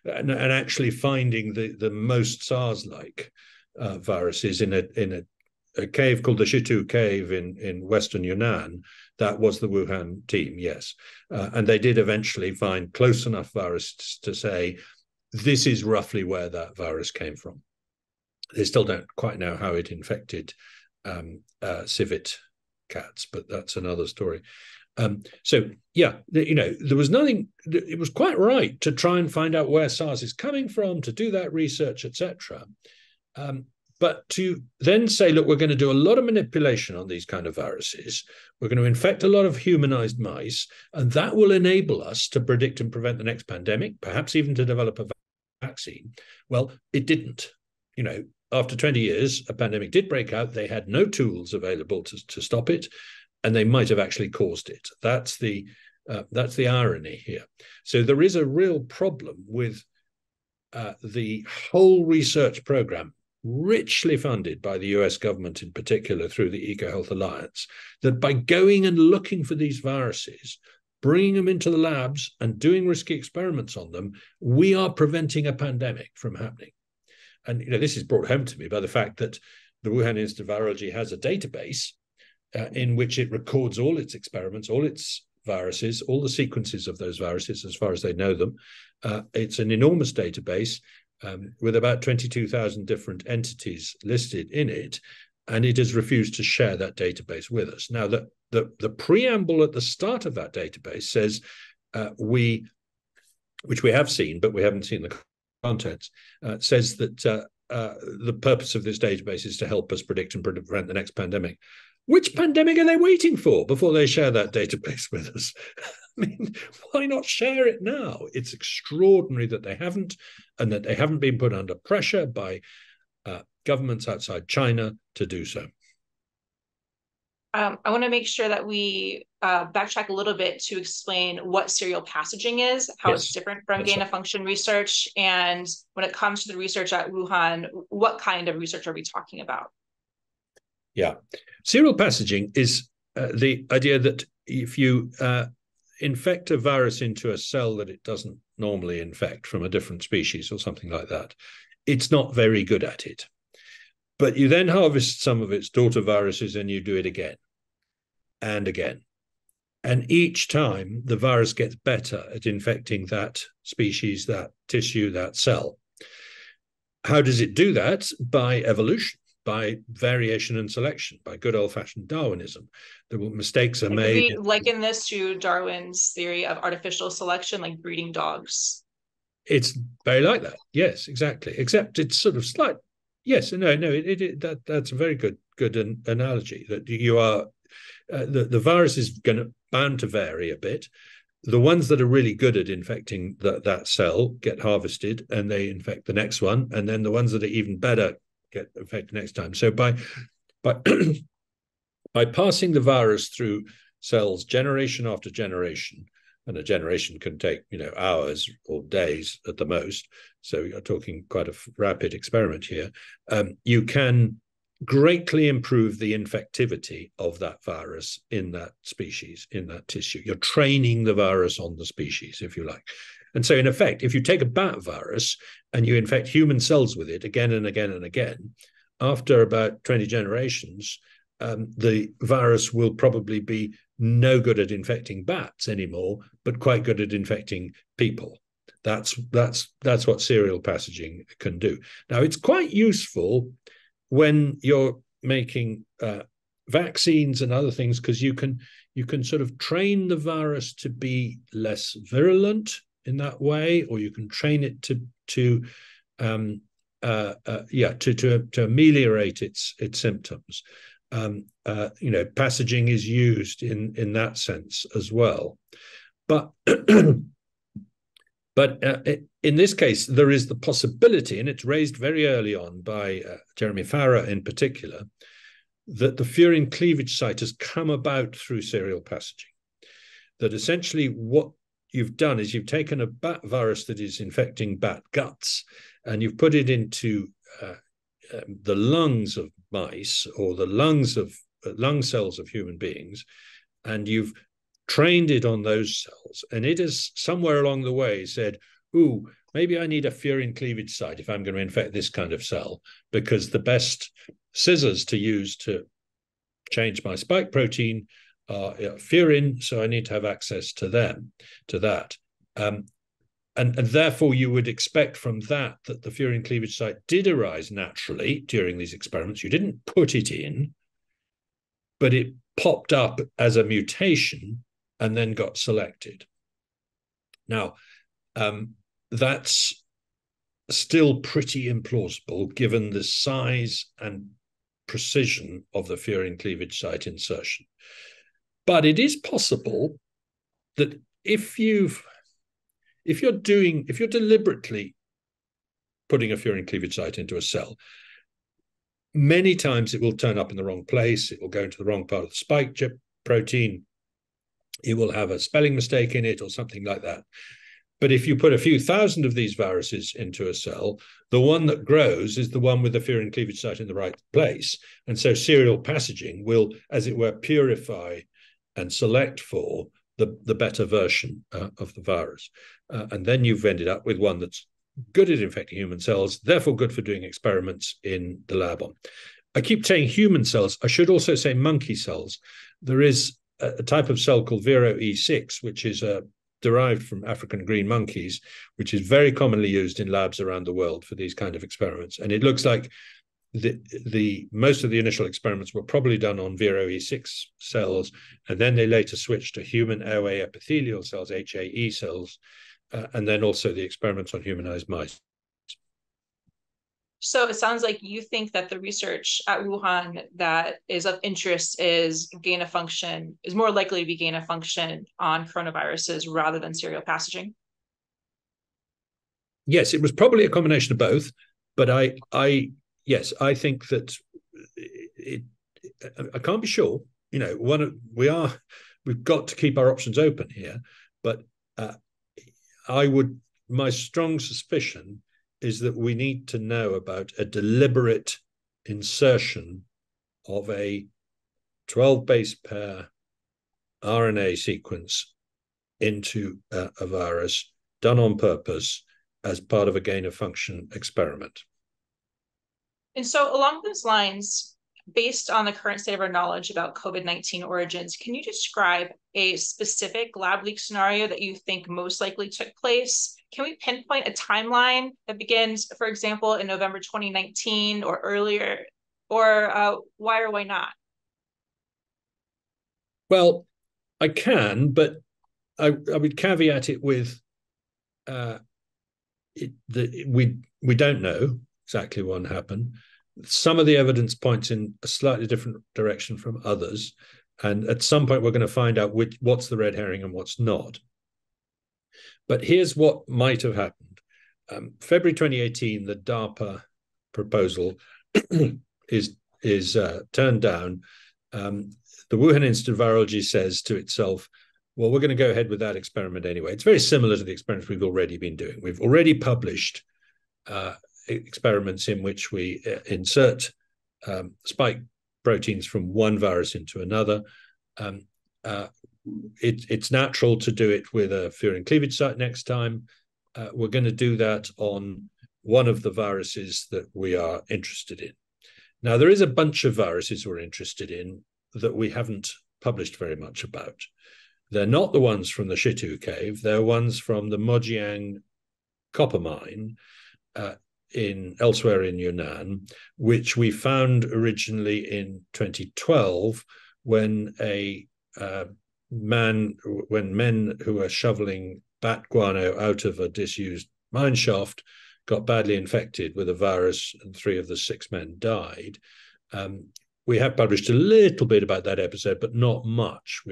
and actually finding the most SARS-like viruses in a cave called the Shitu Cave in Western Yunnan, that was the Wuhan team, yes. And they did eventually find close enough viruses to say, this is roughly where that virus came from. They still don't quite know how it infected civet cats, but that's another story. So yeah, there was nothing. It was quite right to try and find out where SARS is coming from, to do that research, etc. But to then say, look, we're going to do a lot of manipulation on these kind of viruses. We're going to infect a lot of humanized mice, and that will enable us to predict and prevent the next pandemic, perhaps even to develop a vaccine. Well, it didn't. After 20 years, a pandemic did break out. They had no tools available to stop it, and they might have actually caused it. That's the irony here. So there is a real problem with the whole research program, richly funded by the US government in particular through the EcoHealth Alliance, that by going and looking for these viruses, bringing them into the labs and doing risky experiments on them, we are preventing a pandemic from happening. And this is brought home to me by the fact that the Wuhan Institute of Virology has a database in which it records all its experiments, all its viruses, all the sequences of those viruses as far as they know them. It's an enormous database with about 22,000 different entities listed in it, and it has refused to share that database with us. Now, the preamble at the start of that database says which we have seen, but we haven't seen the contents, says that the purpose of this database is to help us predict and prevent the next pandemic. Which pandemic are they waiting for before they share that database with us? I mean, why not share it now? It's extraordinary that they haven't, and that they haven't been put under pressure by governments outside China to do so. I want to make sure that we backtrack a little bit to explain what serial passaging is, how it's different from gain-of-function research, and when it comes to the research at Wuhan, what kind of research are we talking about? Yeah, serial passaging is the idea that if you infect a virus into a cell that it doesn't normally infect from a different species or something like that, it's not very good at it. But you then harvest some of its daughter viruses and you do it again and again. And each time the virus gets better at infecting that species, that tissue, that cell. How does it do that? By evolution, by variation and selection, by good old-fashioned Darwinism. The mistakes are made. We liken this to Darwin's theory of artificial selection, like breeding dogs. It's very like that. Yes, exactly. Except it's sort of slight. Yes, that's a very good analogy. That you are the virus is bound to vary a bit. The ones that are really good at infecting that cell get harvested, and they infect the next one, and then the ones that are even better get infected next time. So by passing the virus through cells generation after generation, and a generation can take hours or days at the most, so you're talking quite a rapid experiment here, you can greatly improve the infectivity of that virus in that species, in that tissue. You're training the virus on the species, if you like. And so, in effect, if you take a bat virus and you infect human cells with it again and again and again, after about 20 generations, the virus will probably be no good at infecting bats anymore, but quite good at infecting people. That's what serial passaging can do. Now, it's quite useful when you're making vaccines and other things, because you can sort of train the virus to be less virulent in that way, or you can train it to ameliorate its symptoms. Passaging is used in that sense as well. But in this case, there is the possibility, and it's raised very early on by Jeremy Farrar in particular, that the furin cleavage site has come about through serial passaging. That essentially what you've done is you've taken a bat virus that is infecting bat guts, and you've put it into the lungs of mice, or the lung cells of human beings, and you've trained it on those cells, and it has somewhere along the way said, ooh, maybe I need a furin cleavage site if I'm going to infect this kind of cell, because the best scissors to use to change my spike protein are furin, so I need to have access to that. And therefore, you would expect from that the furin cleavage site did arise naturally during these experiments. You didn't put it in, but it popped up as a mutation and then got selected. Now, that's still pretty implausible given the size and precision of the furin cleavage site insertion. But it is possible that if you're deliberately putting a furin cleavage site into a cell, many times it will turn up in the wrong place. It will go into the wrong part of the spike protein. It will have a spelling mistake in it or something like that. But if you put a few thousand of these viruses into a cell, the one that grows is the one with the furin cleavage site in the right place. And so serial passaging will, as it were, purify and select for the better version of the virus. And then you've ended up with one that's good at infecting human cells, therefore good for doing experiments in the lab on. I keep saying human cells. I should also say monkey cells. There is a type of cell called Vero E6, which is derived from African green monkeys, which is very commonly used in labs around the world for these kind of experiments. And it looks like the most of the initial experiments were probably done on Vero E6 cells, and then they later switched to human airway epithelial cells, HAE cells, and then also the experiments on humanized mice. So it sounds like you think that the research at Wuhan that is of interest is more likely to be gain of function on coronaviruses rather than serial passaging. Yes, it was probably a combination of both, but I think that I can't be sure. We've got to keep our options open here, but my strong suspicion is that we need to know about a deliberate insertion of a 12 base pair RNA sequence into a virus done on purpose as part of a gain of function experiment. And so along those lines, based on the current state of our knowledge about COVID-19 origins, can you describe a specific lab leak scenario that you think most likely took place? Can we pinpoint a timeline that begins, for example, in November 2019 or earlier, or why or why not? Well, I can, but I would caveat it with we don't know exactly what happened. Some of the evidence points in a slightly different direction from others. And at some point, we're going to find out what's the red herring and what's not. But here's what might have happened. February 2018, the DARPA proposal is turned down. The Wuhan Institute of Virology says to itself, well, we're going to go ahead with that experiment anyway. It's very similar to the experiments we've already been doing. We've already published experiments in which we insert spike proteins from one virus into another. It's natural to do it with a furin cleavage site next time. we're going to do that on one of the viruses that we are interested in. Now, there is a bunch of viruses we're interested in that we haven't published very much about. They're not the ones from the Shitu cave. They're ones from the Mojiang copper mine elsewhere in Yunnan, which we found originally in 2012 when men who were shoveling bat guano out of a disused mine shaft got badly infected with a virus, and 3 of the 6 men died. We have published a little bit about that episode, but not much.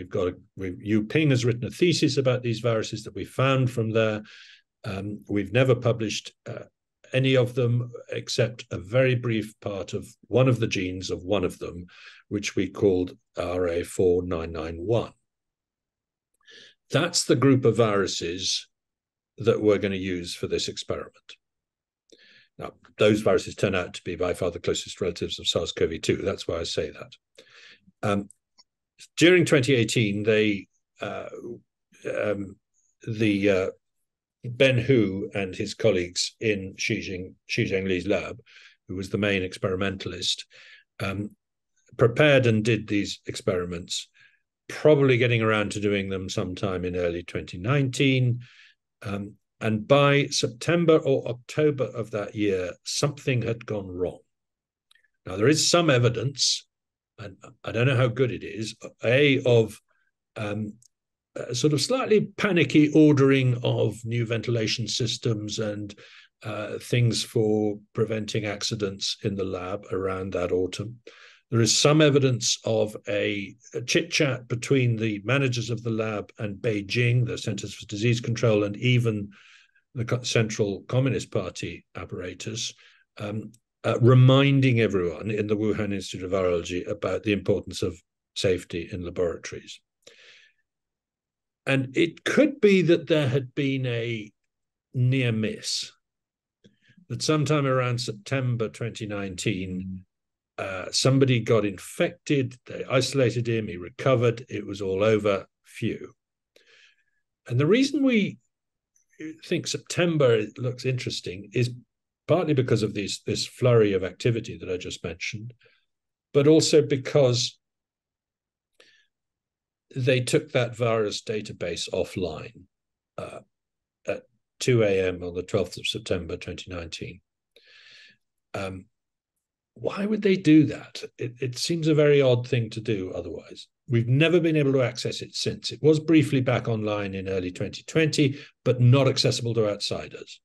Yu Ping has written a thesis about these viruses that we found from there. We've never published any of them except a very brief part of one of the genes of one of them, which we called RA4991. That's the group of viruses that we're going to use for this experiment. Now, those viruses turn out to be by far the closest relatives of SARS-CoV-2. That's why I say that. During 2018, Ben Hu and his colleagues in Xi Zhengli's lab, who was the main experimentalist, prepared and did these experiments, probably getting around to doing them sometime in early 2019. And by September or October of that year, something had gone wrong. Now, there is some evidence, and I don't know how good it is, of sort of slightly panicky ordering of new ventilation systems and things for preventing accidents in the lab around that autumn. There is some evidence of a chit-chat between the managers of the lab and Beijing, the Centers for Disease Control, and even the Central Communist Party apparatus, reminding everyone in the Wuhan Institute of Virology about the importance of safety in laboratories. And it could be that there had been a near miss, that sometime around September 2019, somebody got infected, they isolated him, he recovered, it was all over, phew. And the reason we think September looks interesting is partly because of this flurry of activity that I just mentioned, but also because they took that virus database offline at 2 a.m. on the 12th of September 2019. Why would they do that? It seems a very odd thing to do otherwise. We've never been able to access it since. It was briefly back online in early 2020, but not accessible to outsiders.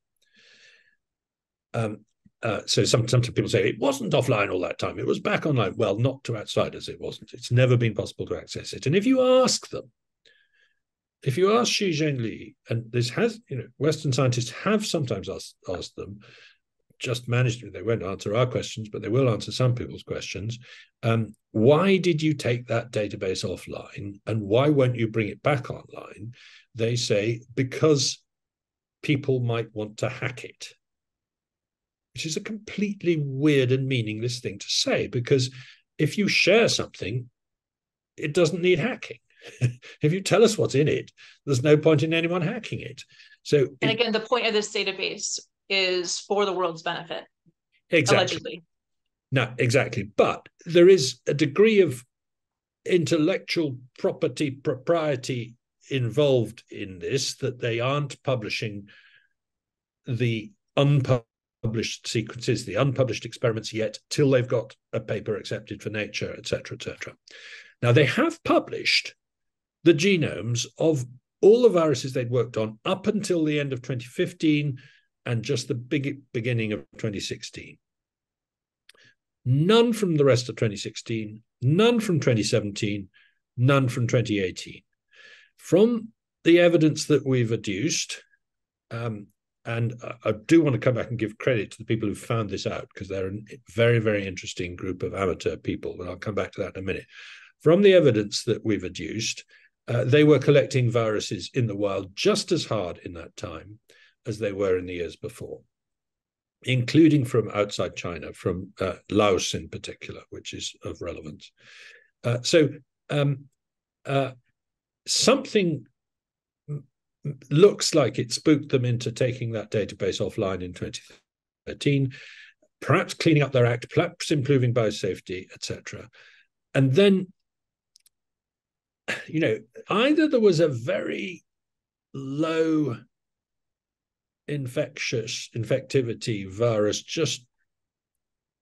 So sometimes people say it wasn't offline all that time. It was back online. Well, not to outsiders, it wasn't. It's never been possible to access it. And if you ask them, if you ask Xi Zhengli, and this has, Western scientists have sometimes asked them, just managed to, they won't answer our questions, but they will answer some people's questions. Why did you take that database offline and why won't you bring it back online? They say, because people might want to hack it, which is a completely weird and meaningless thing to say, because if you share something, it doesn't need hacking. If you tell us what's in it, there's no point in anyone hacking it. So, and again, the point of this database is for the world's benefit. Exactly. Allegedly. No, exactly. But there is a degree of intellectual propriety involved in this, that they aren't publishing the unpublished sequences, the unpublished experiments yet, till they've got a paper accepted for Nature, etc., etc. Now, they have published the genomes of all the viruses they'd worked on up until the end of 2015 and just the beginning of 2016. None from the rest of 2016, none from 2017, none from 2018. From the evidence that we've adduced, and I do want to come back and give credit to the people who found this out, because they're a very, very interesting group of amateur people, and I'll come back to that in a minute. From the evidence that we've adduced, they were collecting viruses in the wild just as hard in that time as they were in the years before, including from outside China, from Laos in particular, which is of relevance. Something looks like it spooked them into taking that database offline in 2013, perhaps cleaning up their act, perhaps improving biosafety, etc. And then, either there was a very low infectivity virus just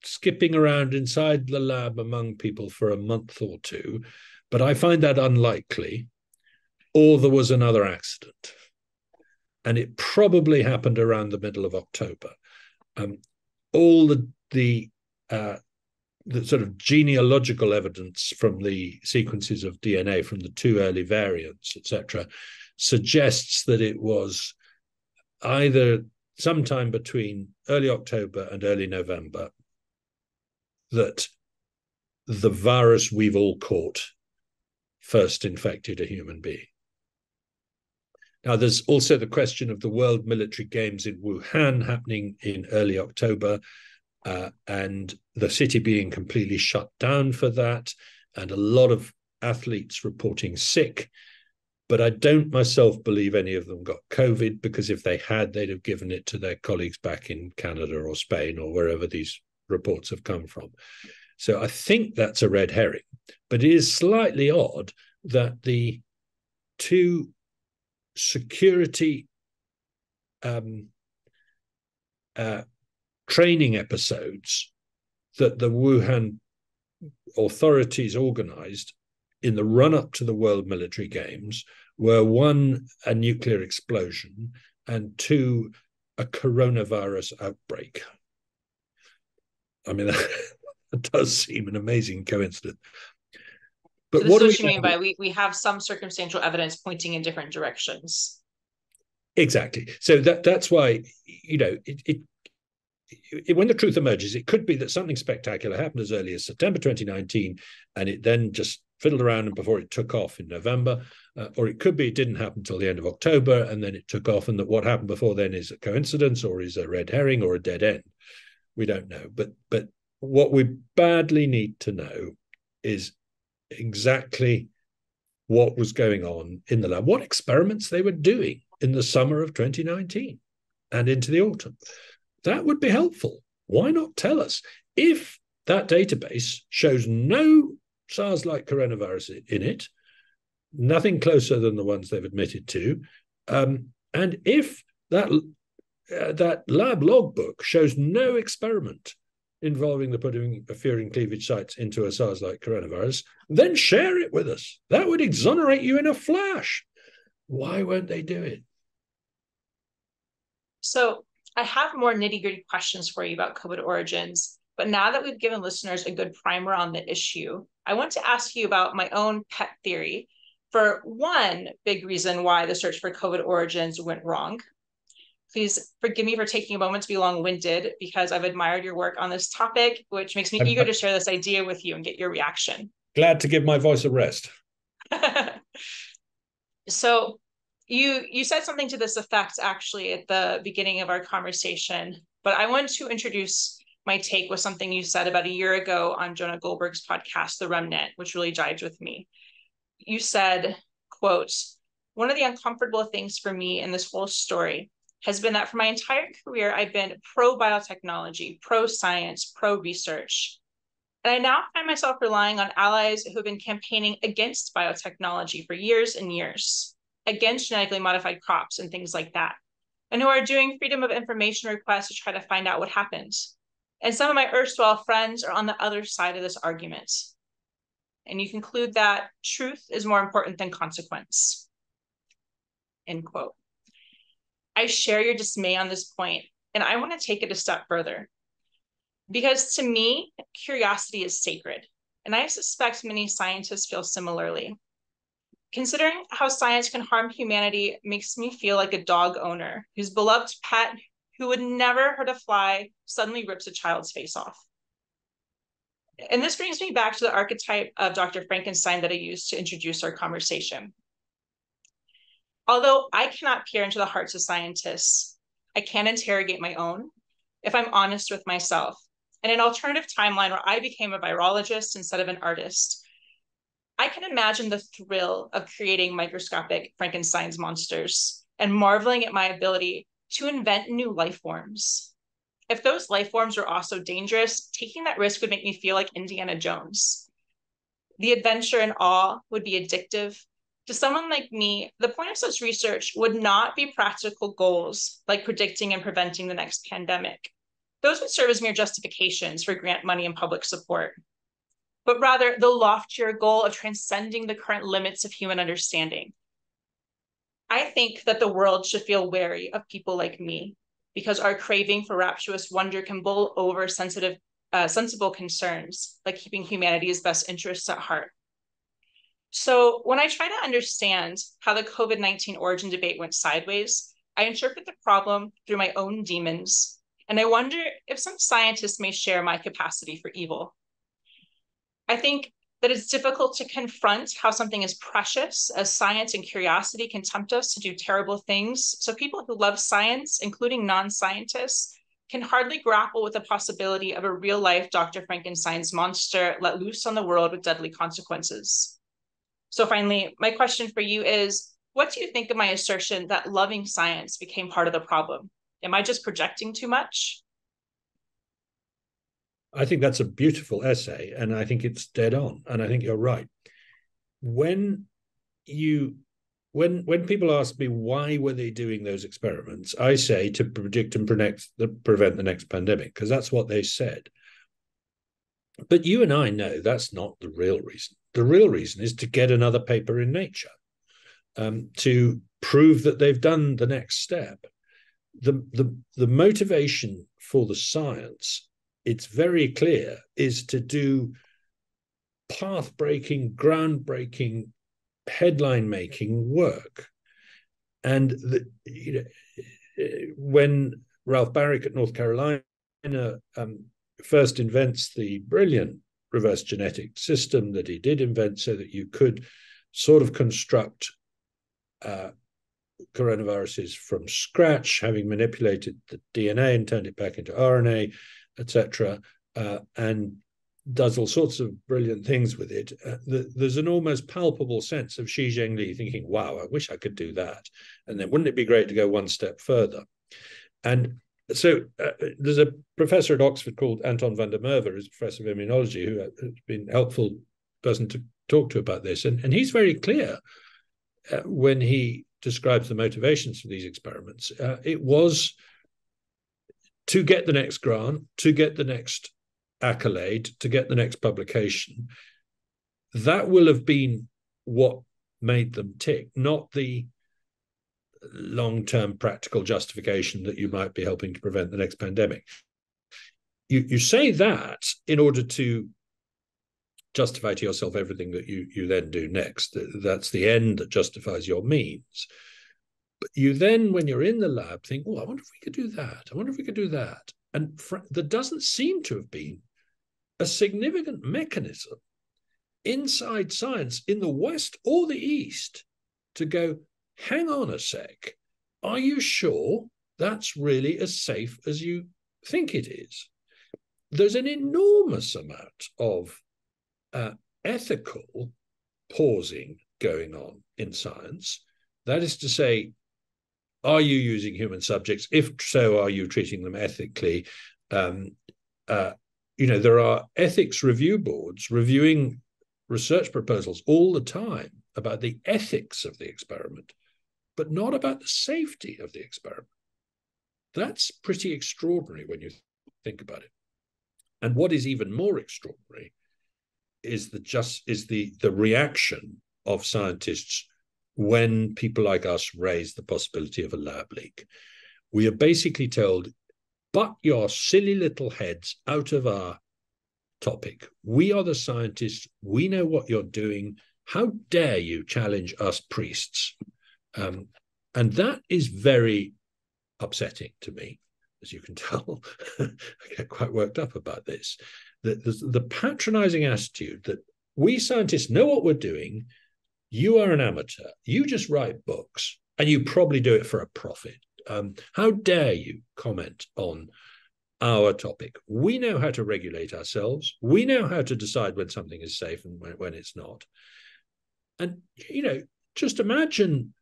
skipping around inside the lab among people for a month or two, but I find that unlikely, or there was another accident. And it probably happened around the middle of October. All the sort of genealogical evidence from the sequences of DNA from the 2 early variants, etc., suggests that it was either sometime between early October and early November that the virus we've all caught first infected a human being. Now, there's also the question of the World Military Games in Wuhan happening in early October, and the city being completely shut down for that, and a lot of athletes reporting sick. But I don't myself believe any of them got COVID, because if they had, they'd have given it to their colleagues back in Canada or Spain or wherever these reports have come from. So I think that's a red herring. But it is slightly odd that the 2 security training episodes that the Wuhan authorities organized in the run-up to the World Military Games were, 1, a nuclear explosion, and 2, a coronavirus outbreak. I mean, that does seem an amazing coincidence. But so this is what you mean by we have some circumstantial evidence pointing in different directions. Exactly. So that's why, when the truth emerges, it could be that something spectacular happened as early as September 2019, and it then just fiddled around before it took off in November, or it could be it didn't happen until the end of October, and then it took off, and that what happened before then is a coincidence or is a red herring or a dead end. We don't know. But what we badly need to know is exactly what was going on in the lab, what experiments they were doing in the summer of 2019 and into the autumn. That would be helpful. Why not tell us? If that database shows no SARS-like coronavirus in it, nothing closer than the ones they've admitted to, and if that lab logbook shows no experiment involving the putting of furin cleavage sites into a SARS-like coronavirus, then share it with us. That would exonerate you in a flash. Why won't they do it? So I have more nitty-gritty questions for you about COVID origins, but now that we've given listeners a good primer on the issue, I want to ask you about my own pet theory for one big reason why the search for COVID origins went wrong. Please forgive me for taking a moment to be long-winded, because I've admired your work on this topic, which makes me eager to share this idea with you and get your reaction. Glad to give my voice a rest. So you said something to this effect actually at the beginning of our conversation, but I want to introduce my take with something you said about a year ago on Jonah Goldberg's podcast, The Remnant, which really jived with me. You said, quote, "One of the uncomfortable things for me in this whole story has been that for my entire career, I've been pro-biotechnology, pro-science, pro-research. And I now find myself relying on allies who have been campaigning against biotechnology for years and years, against genetically modified crops and things like that, and who are doing freedom of information requests to try to find out what happened. And some of my erstwhile friends are on the other side of this argument." And you conclude that truth is more important than consequence. End quote. I share your dismay on this point, and I want to take it a step further. Because to me, curiosity is sacred, and I suspect many scientists feel similarly. Considering how science can harm humanity makes me feel like a dog owner whose beloved pet, who would never hurt a fly, suddenly rips a child's face off. And this brings me back to the archetype of Dr. Frankenstein that I used to introduce our conversation. Although I cannot peer into the hearts of scientists, I can interrogate my own if I'm honest with myself. In an alternative timeline where I became a virologist instead of an artist, I can imagine the thrill of creating microscopic Frankenstein's monsters and marveling at my ability to invent new life forms. If those life forms were also dangerous, taking that risk would make me feel like Indiana Jones. The adventure and awe would be addictive. To someone like me, the point of such research would not be practical goals like predicting and preventing the next pandemic. Those would serve as mere justifications for grant money and public support, but rather the loftier goal of transcending the current limits of human understanding. I think that the world should feel wary of people like me, because our craving for rapturous wonder can bowl over sensible concerns, like keeping humanity's best interests at heart. So when I try to understand how the COVID-19 origin debate went sideways, I interpret the problem through my own demons, and I wonder if some scientists may share my capacity for evil. I think that it's difficult to confront how something as precious as science and curiosity can tempt us to do terrible things. So people who love science, including non-scientists, can hardly grapple with the possibility of a real-life Dr. Frankenstein's monster let loose on the world with deadly consequences. So finally, my question for you is, what do you think of my assertion that loving science became part of the problem? Am I just projecting too much? I think that's a beautiful essay, and I think it's dead on, and I think you're right. When people ask me why were they doing those experiments, I say to predict and prevent the next pandemic, because that's what they said. But you and I know that's not the real reason. The real reason is to get another paper in Nature, to prove that they've done the next step. The motivation for the science, it's very clear, is to do path-breaking, groundbreaking, headline-making work. And when Ralph Barrick at North Carolina first invents the brilliant reverse genetic system that he did invent so that you could sort of construct coronaviruses from scratch, having manipulated the DNA and turned it back into RNA, etc., and does all sorts of brilliant things with it. There's an almost palpable sense of Xi Jinping thinking, wow, I wish I could do that. And then wouldn't it be great to go one step further? And so there's a professor at Oxford called Anton van der Merwe, who's a professor of immunology, who has been a helpful person to talk to about this. And he's very clear when he describes the motivations for these experiments. It was to get the next grant, to get the next accolade, to get the next publication. That will have been what made them tick, not the long-term practical justification that you might be helping to prevent the next pandemic. You say that in order to justify to yourself everything that you then do next. That's the end that justifies your means. But you then, when you're in the lab, think, oh, I wonder if we could do that. I wonder if we could do that. And there doesn't seem to have been a significant mechanism inside science in the West or the East to go, hang on a sec, are you sure that's really as safe as you think it is? There's an enormous amount of ethical pausing going on in science. That is to say, are you using human subjects? If so, are you treating them ethically? There are ethics review boards reviewing research proposals all the time about the ethics of the experiment, but not about the safety of the experiment. That's pretty extraordinary when you think about it. And what is even more extraordinary is the reaction of scientists when people like us raise the possibility of a lab leak. We are basically told, butt your silly little heads out of our topic. We are the scientists. We know what you're doing. How dare you challenge us priests? And that is very upsetting to me, as you can tell. I get quite worked up about this. The patronizing attitude that we scientists know what we're doing, you are an amateur, you just write books, and you probably do it for a profit. How dare you comment on our topic? We know how to regulate ourselves. We know how to decide when something is safe and when it's not. And, just imagine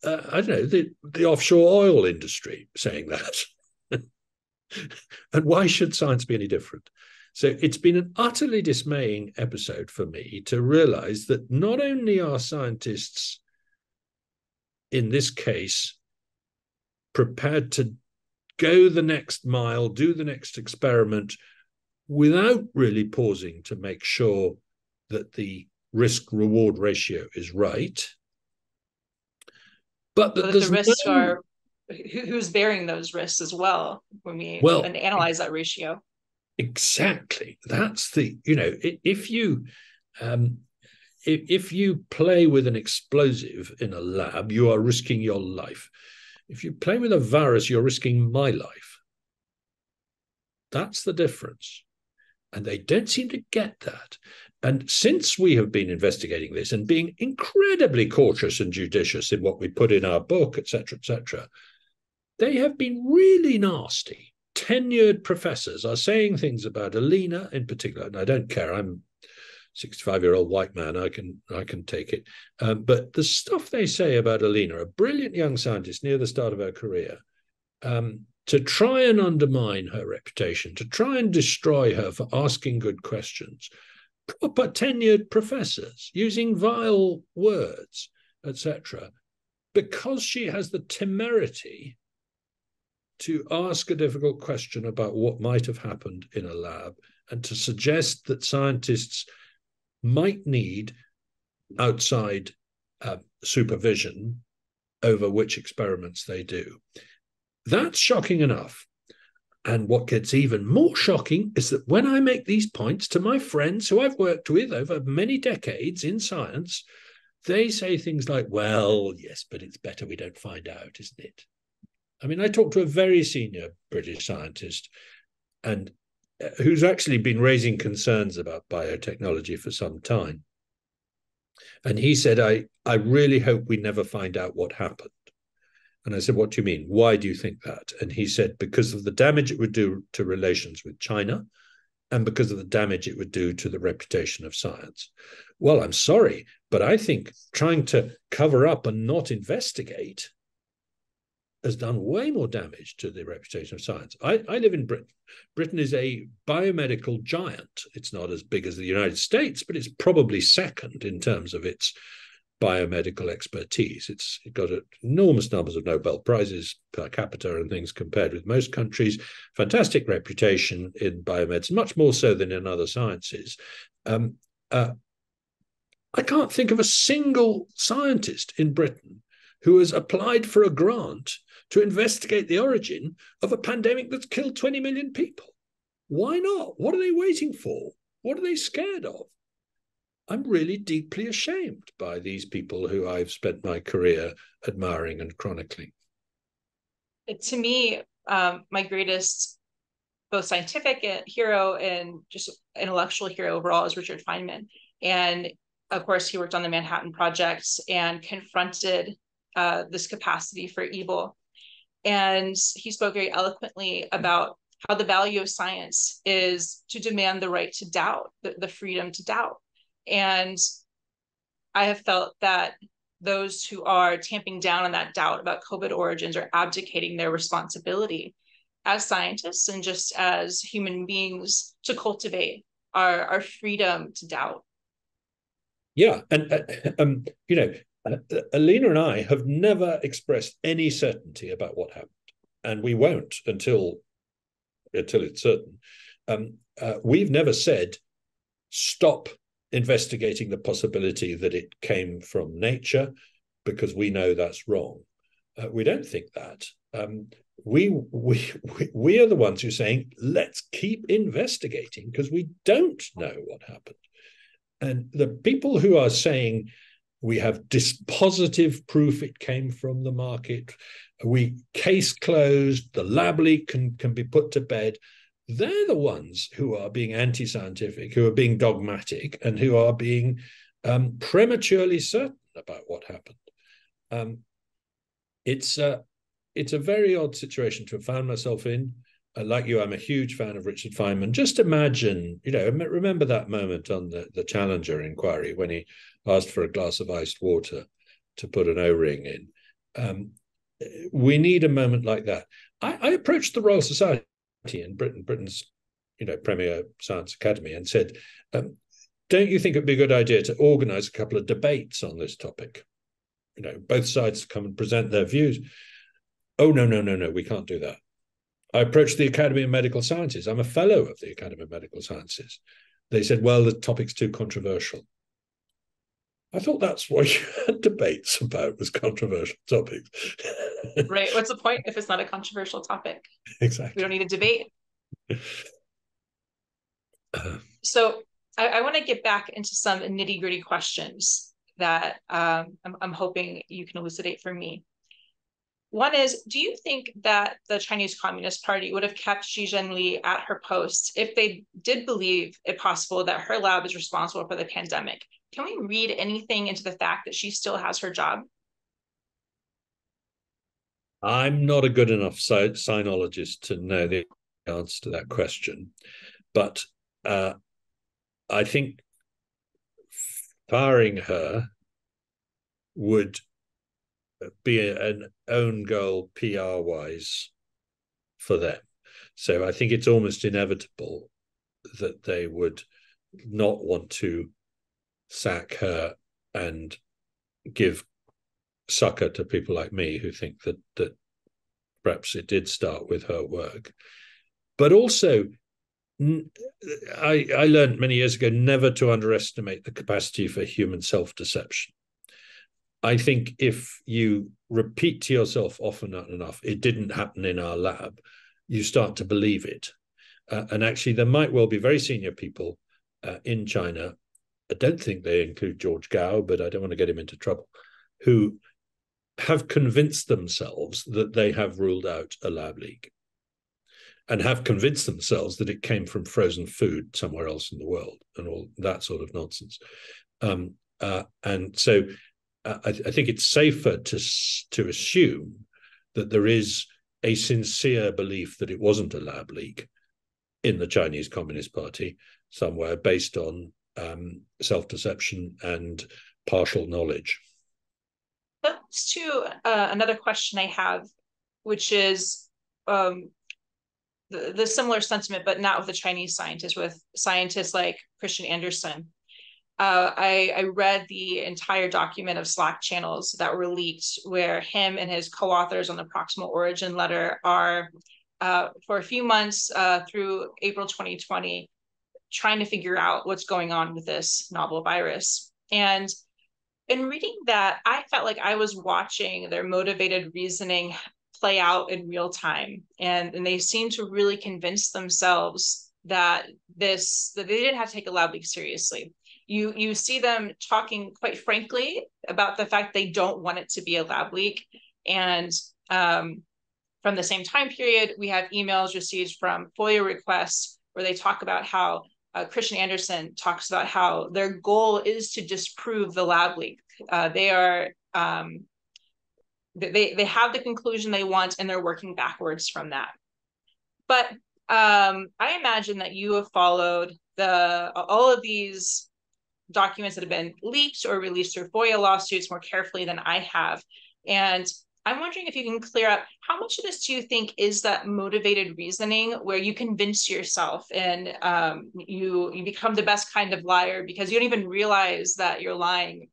I don't know, the offshore oil industry saying that. And why should science be any different? So it's been an utterly dismaying episode for me to realize that not only are scientists, in this case, prepared to go the next mile, do the next experiment without really pausing to make sure that the risk-reward ratio is right, but that the risks are who's bearing those risks as well when we analyze that ratio. Exactly. That's the, if you play with an explosive in a lab, you are risking your life. If you play with a virus, you're risking my life. That's the difference. And they don't seem to get that. And since we have been investigating this and being incredibly cautious and judicious in what we put in our book, et cetera, they have been really nasty. Tenured professors are saying things about Alina in particular, and I don't care. I'm a 65-year-old white man. I can take it. But the stuff they say about Alina, a brilliant young scientist near the start of her career, to try and undermine her reputation, to try and destroy her for asking good questions, proper tenured professors using vile words, etc., because she has the temerity to ask a difficult question about what might have happened in a lab and to suggest that scientists might need outside supervision over which experiments they do. That's shocking enough. And what gets even more shocking is that when I make these points to my friends who I've worked with over many decades in science, they say things like, well, yes, but it's better we don't find out, isn't it? I mean, I talked to a very senior British scientist and who's actually been raising concerns about biotechnology for some time. And he said, I really hope we never find out what happened. And I said, what do you mean? Why do you think that? And he said, because of the damage it would do to relations with China and because of the damage it would do to the reputation of science. Well, I'm sorry, but I think trying to cover up and not investigate has done way more damage to the reputation of science. I live in Britain. Britain is a biomedical giant. It's not as big as the United States, but it's probably second in terms of its biomedical expertise. It's got enormous numbers of Nobel Prizes per capita and things compared with most countries. Fantastic reputation in biomedicine, much more so than in other sciences. I can't think of a single scientist in Britain who has applied for a grant to investigate the origin of a pandemic that's killed 20 million people. Why not? What are they waiting for? What are they scared of? I'm really deeply ashamed by these people who I've spent my career admiring and chronicling. To me, my greatest both scientific hero and just intellectual hero overall is Richard Feynman. And of course, he worked on the Manhattan Project and confronted this capacity for evil. And he spoke very eloquently about how the value of science is to demand the right to doubt, the freedom to doubt. And I have felt that those who are tamping down on that doubt about COVID origins are abdicating their responsibility as scientists and just as human beings to cultivate our freedom to doubt. Yeah, and Alina and I have never expressed any certainty about what happened, and we won't until it's certain. We've never said stop investigating the possibility that it came from nature because we know that's wrong. We don't think that. We are the ones who are saying let's keep investigating because we don't know what happened. And the people who are saying we have dispositive proof it came from the market, case closed, the lab leak can be put to bed, they're the ones who are being anti-scientific, who are being dogmatic, and who are being prematurely certain about what happened. It's a very odd situation to have found myself in. Like you, I'm a huge fan of Richard Feynman. Just imagine, remember that moment on the Challenger inquiry when he asked for a glass of iced water to put an O-ring in. We need a moment like that. I approached the Royal Society in Britain, Britain's premier science academy, and said, don't you think it'd be a good idea to organize a couple of debates on this topic? Both sides come and present their views. Oh, no, we can't do that. I approached the Academy of Medical Sciences. I'm a fellow of the Academy of Medical Sciences. They said, well, the topic's too controversial. I thought that's what you had debates about, was controversial topics. Right. What's the point if it's not a controversial topic? Exactly. We don't need a debate. So I want to get back into some nitty-gritty questions that I'm hoping you can elucidate for me. One is, do you think that the Chinese Communist Party would have kept Xi Zhenli at her post if they did believe it possible that her lab is responsible for the pandemic? Can we read anything into the fact that she still has her job? I'm not a good enough sinologist to know the answer to that question, but I think firing her would be an own goal PR-wise for them. So I think it's almost inevitable that they would not want to sack her and give succor to people like me who think that perhaps it did start with her work. But also, I learned many years ago never to underestimate the capacity for human self-deception. I think if you repeat to yourself often enough, it didn't happen in our lab, you start to believe it. And actually, there might well be very senior people in China, I don't think they include George Gao, but I don't want to get him into trouble, who have convinced themselves that they have ruled out a lab leak and have convinced themselves that it came from frozen food somewhere else in the world and all that sort of nonsense. And so I think it's safer to assume that there is a sincere belief that it wasn't a lab leak in the Chinese Communist Party somewhere based on self-deception and partial knowledge. That's to another question I have, which is the similar sentiment, but not with the Chinese scientists, with scientists like Christian Andersen. I read the entire document of Slack channels that were leaked, where him and his co-authors on the proximal origin letter are, for a few months through April 2020, trying to figure out what's going on with this novel virus. And in reading that, I felt like I was watching their motivated reasoning play out in real time. And they seemed to really convince themselves that they didn't have to take a lab leak seriously. You see them talking quite frankly about the fact they don't want it to be a lab leak. And from the same time period, we have emails received from FOIA requests where they talk about how Christian Andersen talks about how their goal is to disprove the lab leak. They have the conclusion they want, and they're working backwards from that. But I imagine that you have followed all of these documents that have been leaked or released through FOIA lawsuits more carefully than I have. And I'm wondering if you can clear up how much of this do you think is that motivated reasoning where you convince yourself and you become the best kind of liar because you don't even realize that you're lying,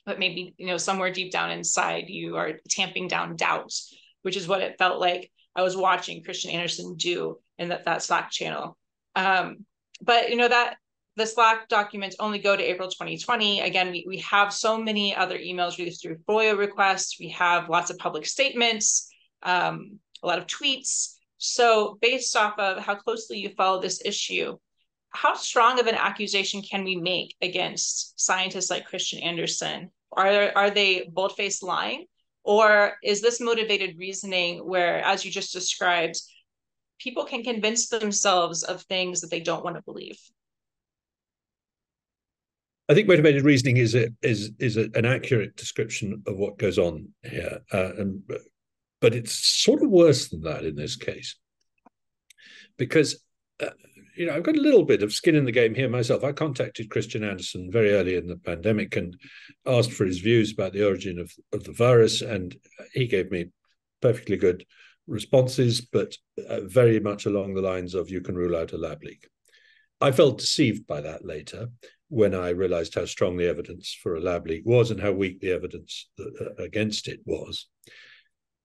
but maybe somewhere deep down inside you are tamping down doubts, which is what it felt like I was watching Christian Andersen do in that Slack channel. But that the Slack documents only go to April 2020. Again, we have so many other emails released through FOIA requests. We have lots of public statements, a lot of tweets. So based off of how closely you follow this issue, how strong of an accusation can we make against scientists like Christian Andersen? Are they bold-faced lying? Or is this motivated reasoning where, as you just described, people can convince themselves of things that they don't want to believe? I think motivated reasoning is an accurate description of what goes on here, but it's sort of worse than that in this case, because I've got a little bit of skin in the game here myself. I contacted Christian Andersen very early in the pandemic and asked for his views about the origin of the virus, and he gave me perfectly good responses, but very much along the lines of, you can rule out a lab leak. I felt deceived by that later when I realized how strong the evidence for a lab leak was and how weak the evidence against it was.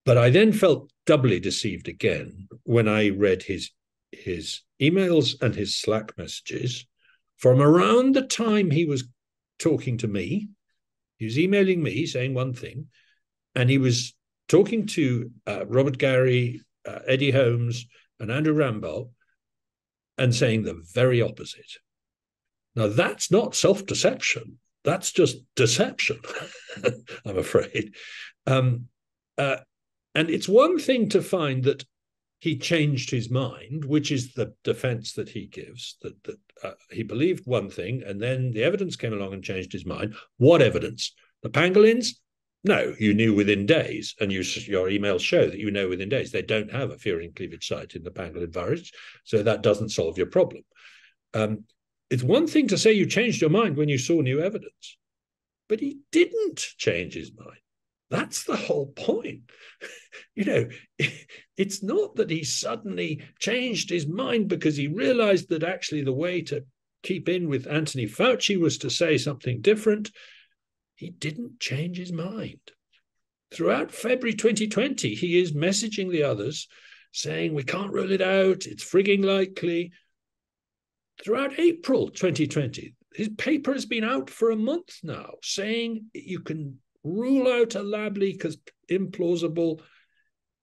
But I then felt doubly deceived again when I read his emails and his Slack messages from around the time he was talking to me. He was emailing me saying one thing, and he was talking to Robert Gary, Eddie Holmes, and Andrew Rambo, and saying the very opposite. Now, that's not self-deception. That's just deception, I'm afraid. And it's one thing to find that he changed his mind, which is the defense that he gives, that he believed one thing, and then the evidence came along and changed his mind. What evidence? The pangolins? No, you knew within days, and your emails show that you know within days. They don't have a furin cleavage site in the pangolin virus, so that doesn't solve your problem. It's one thing to say you changed your mind when you saw new evidence, but he didn't change his mind. That's the whole point. It's not that he suddenly changed his mind because he realized that actually the way to keep in with Anthony Fauci was to say something different. He didn't change his mind. Throughout February 2020, he is messaging the others saying, we can't rule it out, it's frigging likely. Throughout April 2020, his paper has been out for a month now saying you can rule out a lab leak as implausible,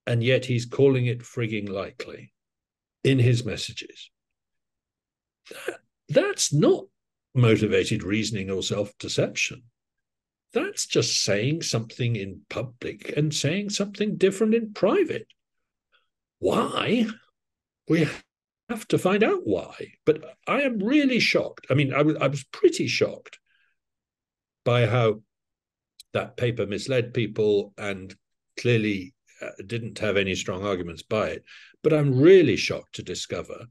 and yet he's calling it frigging likely in his messages. That's not motivated reasoning or self-deception. That's just saying something in public and saying something different in private. Why? We have to find out why. But I am really shocked. I mean, I was pretty shocked by how that paper misled people and clearly didn't have any strong arguments by it. But I'm really shocked to discover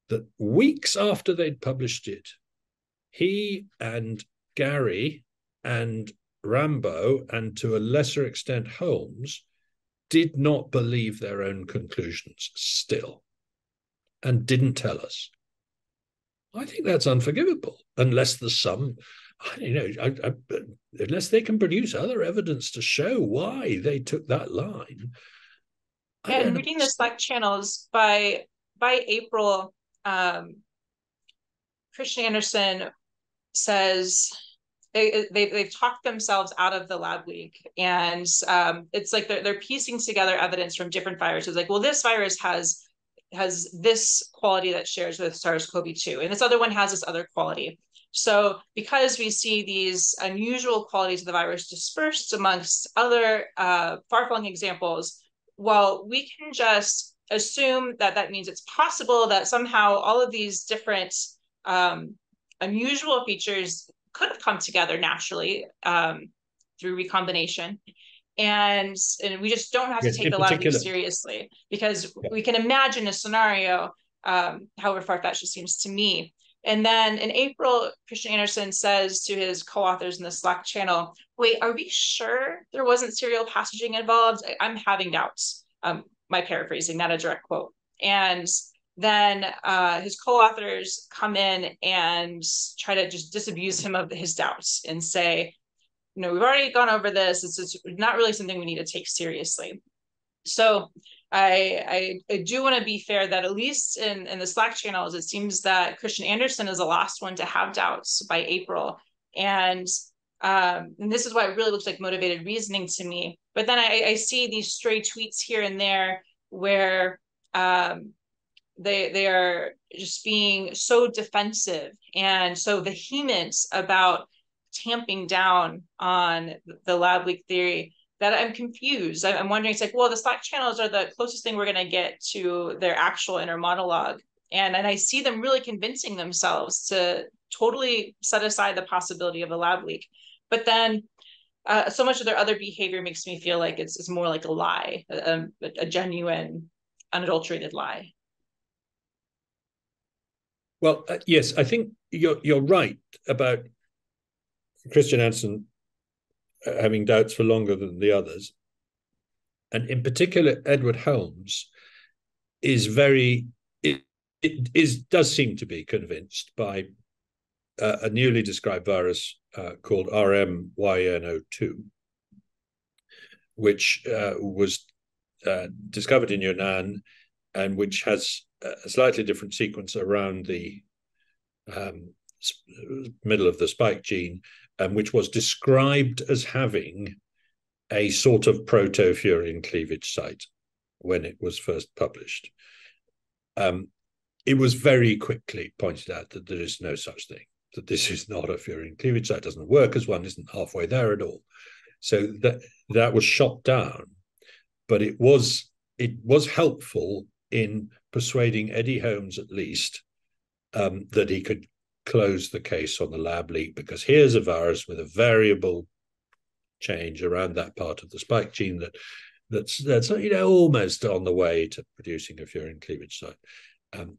that weeks after they'd published it, he and Gary and Rambo, and to a lesser extent Holmes, did not believe their own conclusions still and didn't tell us. I think that's unforgivable, unless there's some, unless they can produce other evidence to show why they took that line. And reading the Slack channels, by April, Christian Andersen says they've talked themselves out of the lab leak, and it's like they're piecing together evidence from different viruses. Like, well, this virus has this quality that shares with SARS-CoV-2, and this other one has this other quality. So because we see these unusual qualities of the virus dispersed amongst other far-flung examples, well, we can just assume that means it's possible that somehow all of these different unusual features could have come together naturally through recombination. And we just don't have to take the lab leak seriously, because we can imagine a scenario, however far-fetched it seems to me. And then in April, Christian Andersen says to his co-authors in the Slack channel, wait, are we sure there wasn't serial passaging involved? I'm having doubts. My paraphrasing, not a direct quote. And then his co-authors come in and try to just disabuse him of his doubts and say, we've already gone over this. It's not really something we need to take seriously. So I do want to be fair that at least in the Slack channels, it seems that Christian Andersen is the last one to have doubts by April. And this is why it really looks like motivated reasoning to me. But then I see these stray tweets here and there where they are just being so defensive and so vehement about tamping down on the lab leak theory that I'm confused. I'm wondering, it's like, well, the Slack channels are the closest thing we're going to get to their actual inner monologue. And I see them really convincing themselves to totally set aside the possibility of a lab leak. But then so much of their other behavior makes me feel like it's more like a lie, a genuine, unadulterated lie. Well, yes, I think you're right about Christian Andersen having doubts for longer than the others. And in particular, Edward Helms is does seem to be convinced by a newly described virus called RMYNO2, which was discovered in Yunnan and which has a slightly different sequence around the middle of the spike gene, which was described as having a sort of proto-furin cleavage site when it was first published. It was very quickly pointed out that there is no such thing, that this is not a furin cleavage site, doesn't work as one isn't halfway there at all. So that was shot down, but it was helpful in persuading Eddie Holmes at least that he could close the case on the lab leak, because here's a virus with a variable change around that part of the spike gene that's almost on the way to producing a furin cleavage site.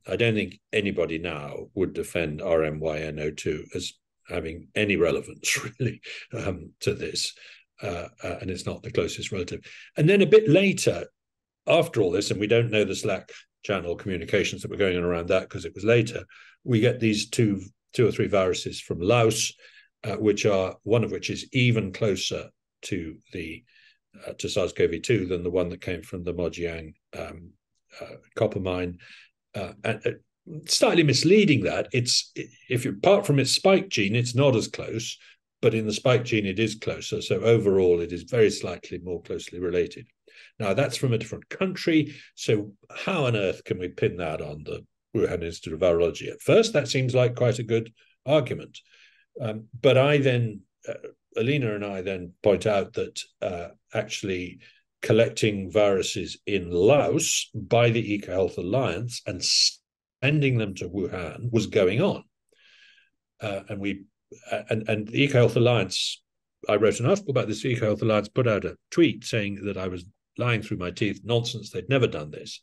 I don't think anybody now would defend RMYNO2 as having any relevance really to this, and it's not the closest relative. And then a bit later, after all this, and we don't know the Slack channel communications that were going on around that because it was later, we get these two or three viruses from Laos, which are one of which is even closer to SARS-CoV-2 than the one that came from the Mojiang copper mine. And slightly misleading that if you apart from its spike gene, it's not as close, but in the spike gene it is closer. So overall, it is very slightly more closely related. Now that's from a different country. So how on earth can we pin that on the Wuhan Institute of Virology? At first, that seems like quite a good argument, but Alina and I then point out that actually collecting viruses in Laos by the EcoHealth Alliance and sending them to Wuhan was going on. And the EcoHealth Alliance, I wrote an article about this. The EcoHealth Alliance put out a tweet saying that I was lying through my teeth, nonsense, they'd never done this.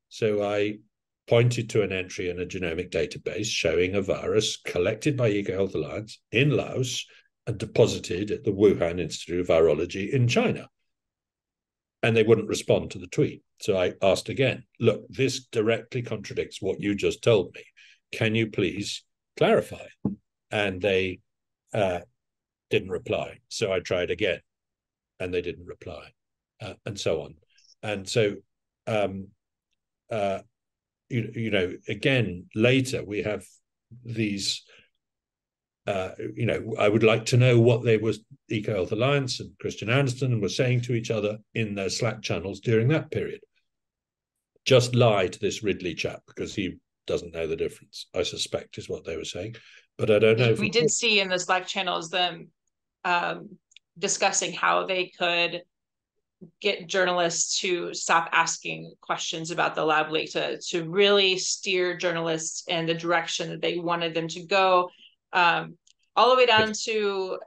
So I pointed to an entry in a genomic database showing a virus collected by EcoHealth Alliance in Laos and deposited at the Wuhan Institute of Virology in China. And they wouldn't respond to the tweet. So I asked again, look, this directly contradicts what you just told me. Can you please clarify? And they didn't reply. So I tried again, and they didn't reply, and so on. And so, again, later we have these, I would like to know what EcoHealth Alliance and Christian Andersen were saying to each other in their Slack channels during that period. Just lie to this Ridley chap because he doesn't know the difference, I suspect, is what they were saying. But I don't know. We did see in the Slack channels them discussing how they could get journalists to stop asking questions about the lab leak, to really steer journalists in the direction that they wanted them to go, all the way down to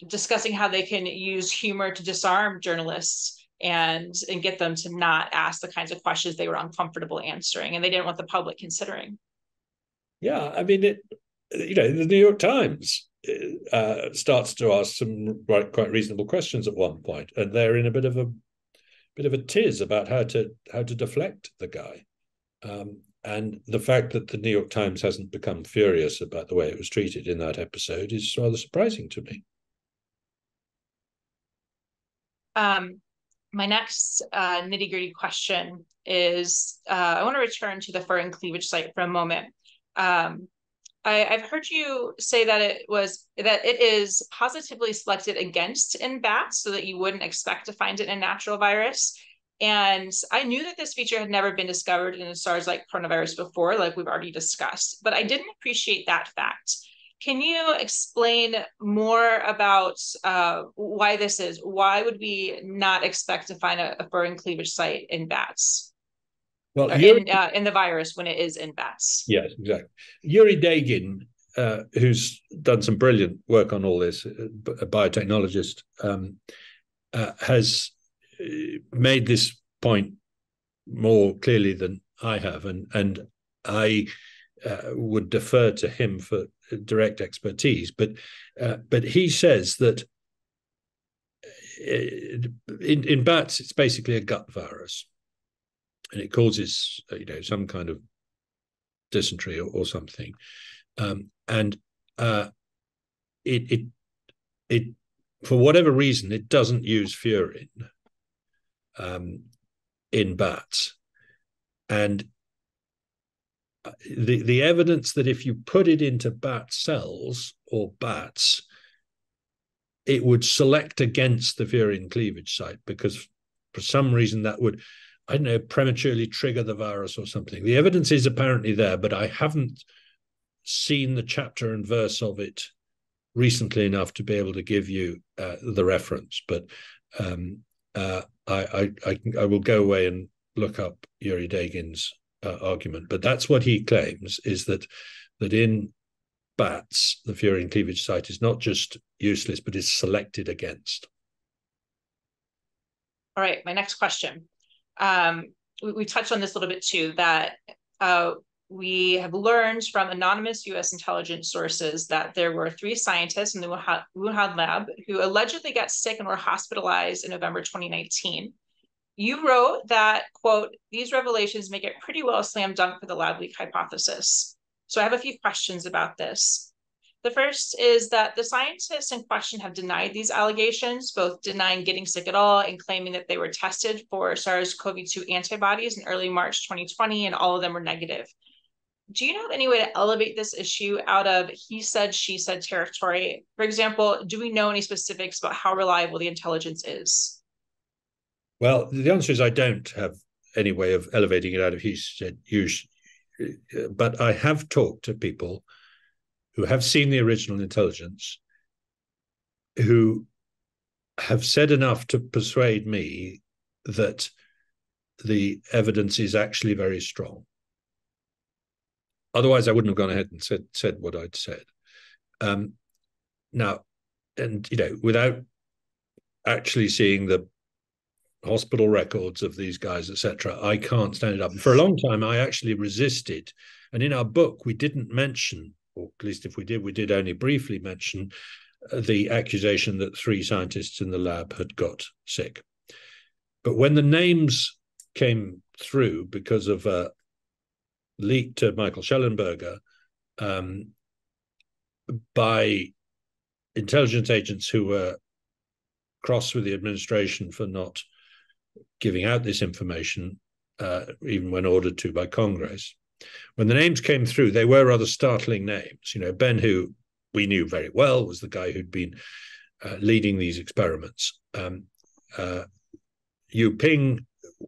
discussing how they can use humor to disarm journalists and get them to not ask the kinds of questions they were uncomfortable answering and they didn't want the public considering. Yeah, I mean, the New York Times starts to ask some quite reasonable questions at one point, and they're in a bit of a tiz about how to deflect the guy. And the fact that the New York Times hasn't become furious about the way it was treated in that episode is rather surprising to me. My next nitty-gritty question is, I want to return to the furin cleavage site for a moment. I've heard you say that it is positively selected against in bats so that you wouldn't expect to find it in a natural virus. And I knew that this feature had never been discovered in a SARS-like coronavirus before, like we've already discussed, but I didn't appreciate that fact. Can you explain more about why this is? Why would we not expect to find a furin cleavage site in bats? Well, in the virus when it is in bats. Yes, exactly. Yuri Dagin, who's done some brilliant work on all this, a biotechnologist, has made this point more clearly than I have, and I would defer to him for direct expertise. But he says that in bats, it's basically a gut virus, and it causes some kind of dysentery or something, and it for whatever reason it doesn't use furin in bats, and the evidence that if you put it into bat cells or bats, it would select against the furin cleavage site, because for some reason that would, I don't know, prematurely trigger the virus or something. The evidence is apparently there, but I haven't seen the chapter and verse of it recently enough to be able to give you the reference. But I will go away and look up Yuri Dagin's argument. But that's what he claims, is that in bats, the furin cleavage site is not just useless, but is selected against. All right, my next question. We touched on this a little bit too, that we have learned from anonymous U.S. intelligence sources that there were 3 scientists in the Wuhan lab who allegedly got sick and were hospitalized in November 2019. You wrote that, quote, "These revelations make it pretty well a slam dunk for the lab leak hypothesis." So I have a few questions about this. The first is that the scientists in question have denied these allegations, both denying getting sick at all and claiming that they were tested for SARS-CoV-2 antibodies in early March 2020, and all of them were negative. Do you know of any way to elevate this issue out of he said, she said territory? For example, do we know any specifics about how reliable the intelligence is? Well, the answer is I don't have any way of elevating it out of he said, you, but I have talked to people who have seen the original intelligence, who have said enough to persuade me that the evidence is actually very strong. Otherwise, I wouldn't have gone ahead and said what I'd said. Now, and without actually seeing the hospital records of these guys, etc., I can't stand it up. And for a long time, I actually resisted. And in our book, we didn't mention, or at least if we did only briefly mention the accusation that 3 scientists in the lab had got sick. But when the names came through because of a leak to Michael Schellenberger by intelligence agents who were cross with the administration for not giving out this information, even when ordered to by Congress. When the names came through, they were rather startling names. Ben, who we knew very well, was the guy who'd been leading these experiments. Yu Ping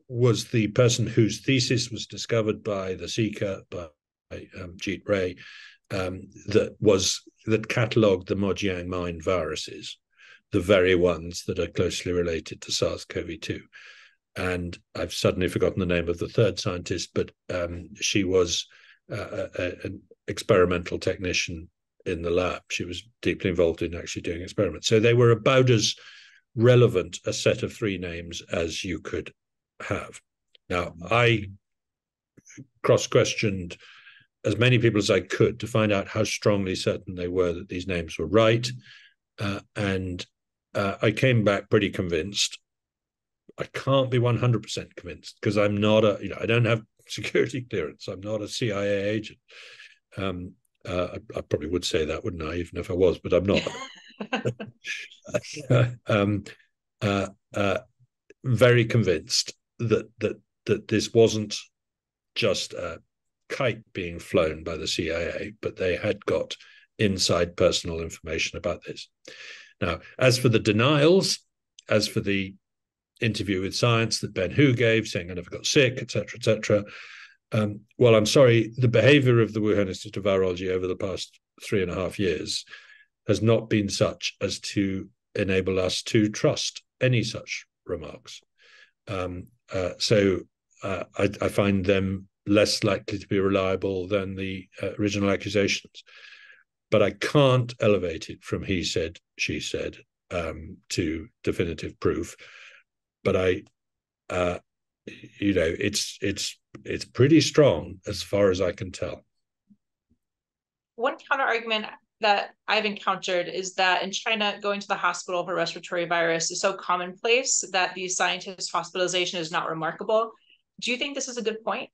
was the person whose thesis was discovered by the Seeker, by Jeet Ray, that catalogued the Mojiang mine viruses, the very ones that are closely related to SARS-CoV-2. And I've suddenly forgotten the name of the third scientist, but she was an experimental technician in the lab. She was deeply involved in actually doing experiments. So they were about as relevant a set of 3 names as you could have. Now, I cross-questioned as many people as I could to find out how strongly certain they were that these names were right. And I came back pretty convinced. I can't be 100% convinced because I'm not I don't have security clearance. I'm not a CIA agent. I probably would say that, wouldn't I, even if I was, but I'm not. Very convinced that this wasn't just a kite being flown by the CIA, but they had got inside personal information about this. Now, as for the denials, as for the interview with Science that Ben Hu gave, saying I never got sick, etc., etc., well, I'm sorry, the behavior of the Wuhan Institute of Virology over the past 3.5 years has not been such as to enable us to trust any such remarks. So I find them less likely to be reliable than the original accusations. But I can't elevate it from he said, she said to definitive proof. But it's pretty strong as far as I can tell. one counter argument that I've encountered is that in China, going to the hospital for respiratory virus is so commonplace that the scientists' hospitalization is not remarkable. Do you think this is a good point?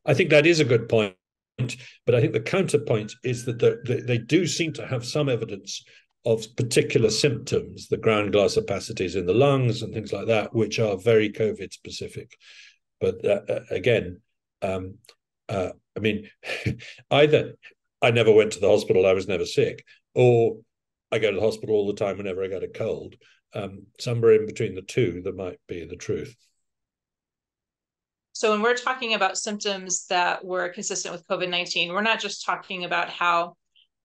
I think that is a good point, but I think the counterpoint is that they do seem to have some evidence of particular symptoms, the ground glass opacities in the lungs and things like that, which are very COVID specific. But again, I mean, either I never went to the hospital, I was never sick, or I go to the hospital all the time whenever I get a cold. Somewhere in between the two, there might be the truth. So when we're talking about symptoms that were consistent with COVID-19, we're not just talking about how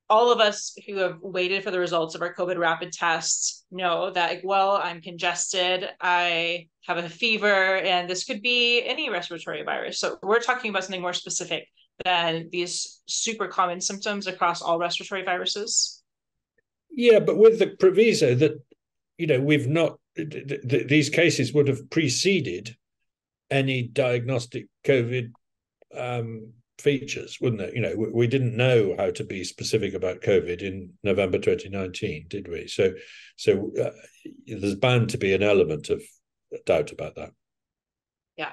all of us who have waited for the results of our COVID rapid tests know that, like, well, I'm congested, I have a fever, and this could be any respiratory virus. So we're talking about something more specific than these super common symptoms across all respiratory viruses. Yeah, but with the proviso that, we've not, these cases would have preceded any diagnostic COVID features, wouldn't it? We didn't know how to be specific about COVID in November 2019, did we? So there's bound to be an element of doubt about that. Yeah.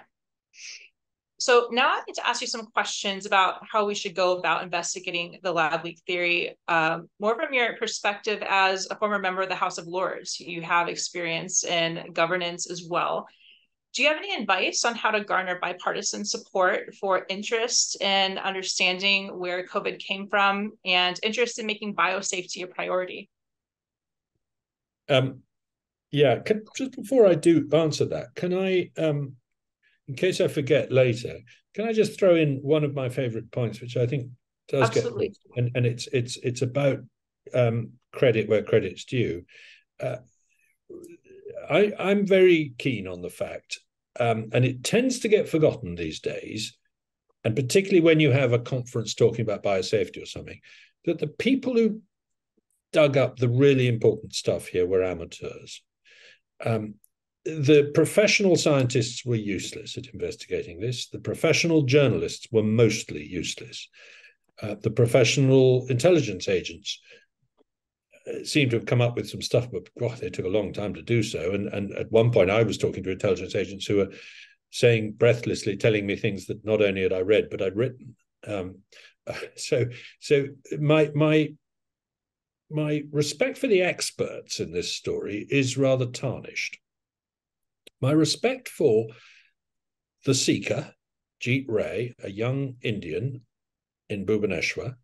So now I need to ask you some questions about how we should go about investigating the lab leak theory, more from your perspective as a former member of the House of Lords. You have experience in governance as well. Do you have any advice on how to garner bipartisan support for interest in understanding where COVID came from and interest in making biosafety a priority? Yeah, just before I do answer that, can I, in case I forget later, can I just throw in one of my favorite points, which I think does Absolutely. get, and it's about credit where credit's due. I'm very keen on the fact, and it tends to get forgotten these days, and particularly when you have a conference talking about biosafety or something, that the people who dug up the really important stuff here were amateurs. The professional scientists were useless at investigating this. The professional journalists were mostly useless. The professional intelligence agents seem to have come up with some stuff, but they took a long time to do so. And at one point, I was talking to intelligence agents who were saying breathlessly, telling me things that not only had I read, but I'd written. So my respect for the experts in this story is rather tarnished. My respect for the seeker, Jeet Ray, a young Indian in Bhubaneswar,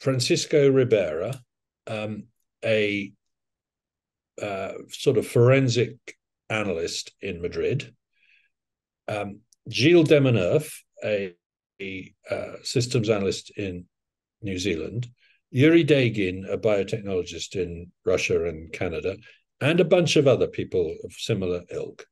Francisco Ribera, a sort of forensic analyst in Madrid, Gilles Demoneuf, a systems analyst in New Zealand, Yuri Dagin, a biotechnologist in Russia and Canada, and a bunch of other people of similar ilk,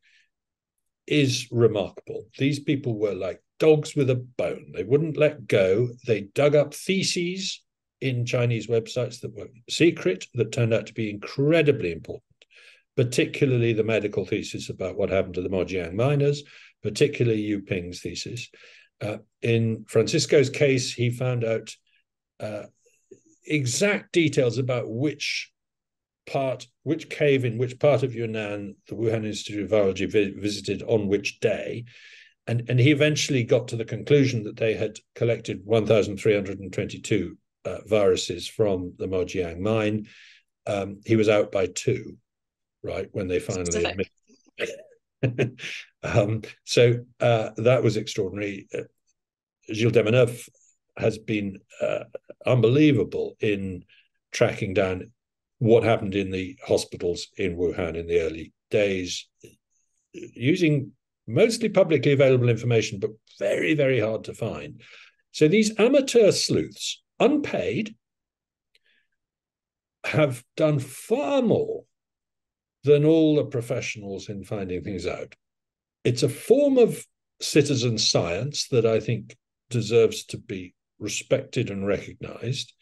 is remarkable. These people were like dogs with a bone. They wouldn't let go. They dug up theses in Chinese websites that were secret, that turned out to be incredibly important, particularly the medical thesis about what happened to the Mojiang miners, particularly Yu Ping's thesis. In Francisco's case, he found out exact details about which cave in which part of Yunnan the Wuhan Institute of Virology visited on which day. And he eventually got to the conclusion that they had collected 1,322 viruses from the Mojiang mine. He was out by 2, right, when they finally admitted. So that was extraordinary. Gilles Demoneuf has been unbelievable in tracking down what happened in the hospitals in Wuhan in the early days, using mostly publicly available information, but very, very hard to find. So these amateur sleuths, unpaid, have done far more than all the professionals in finding things out. It's a form of citizen science that I think deserves to be respected and recognized.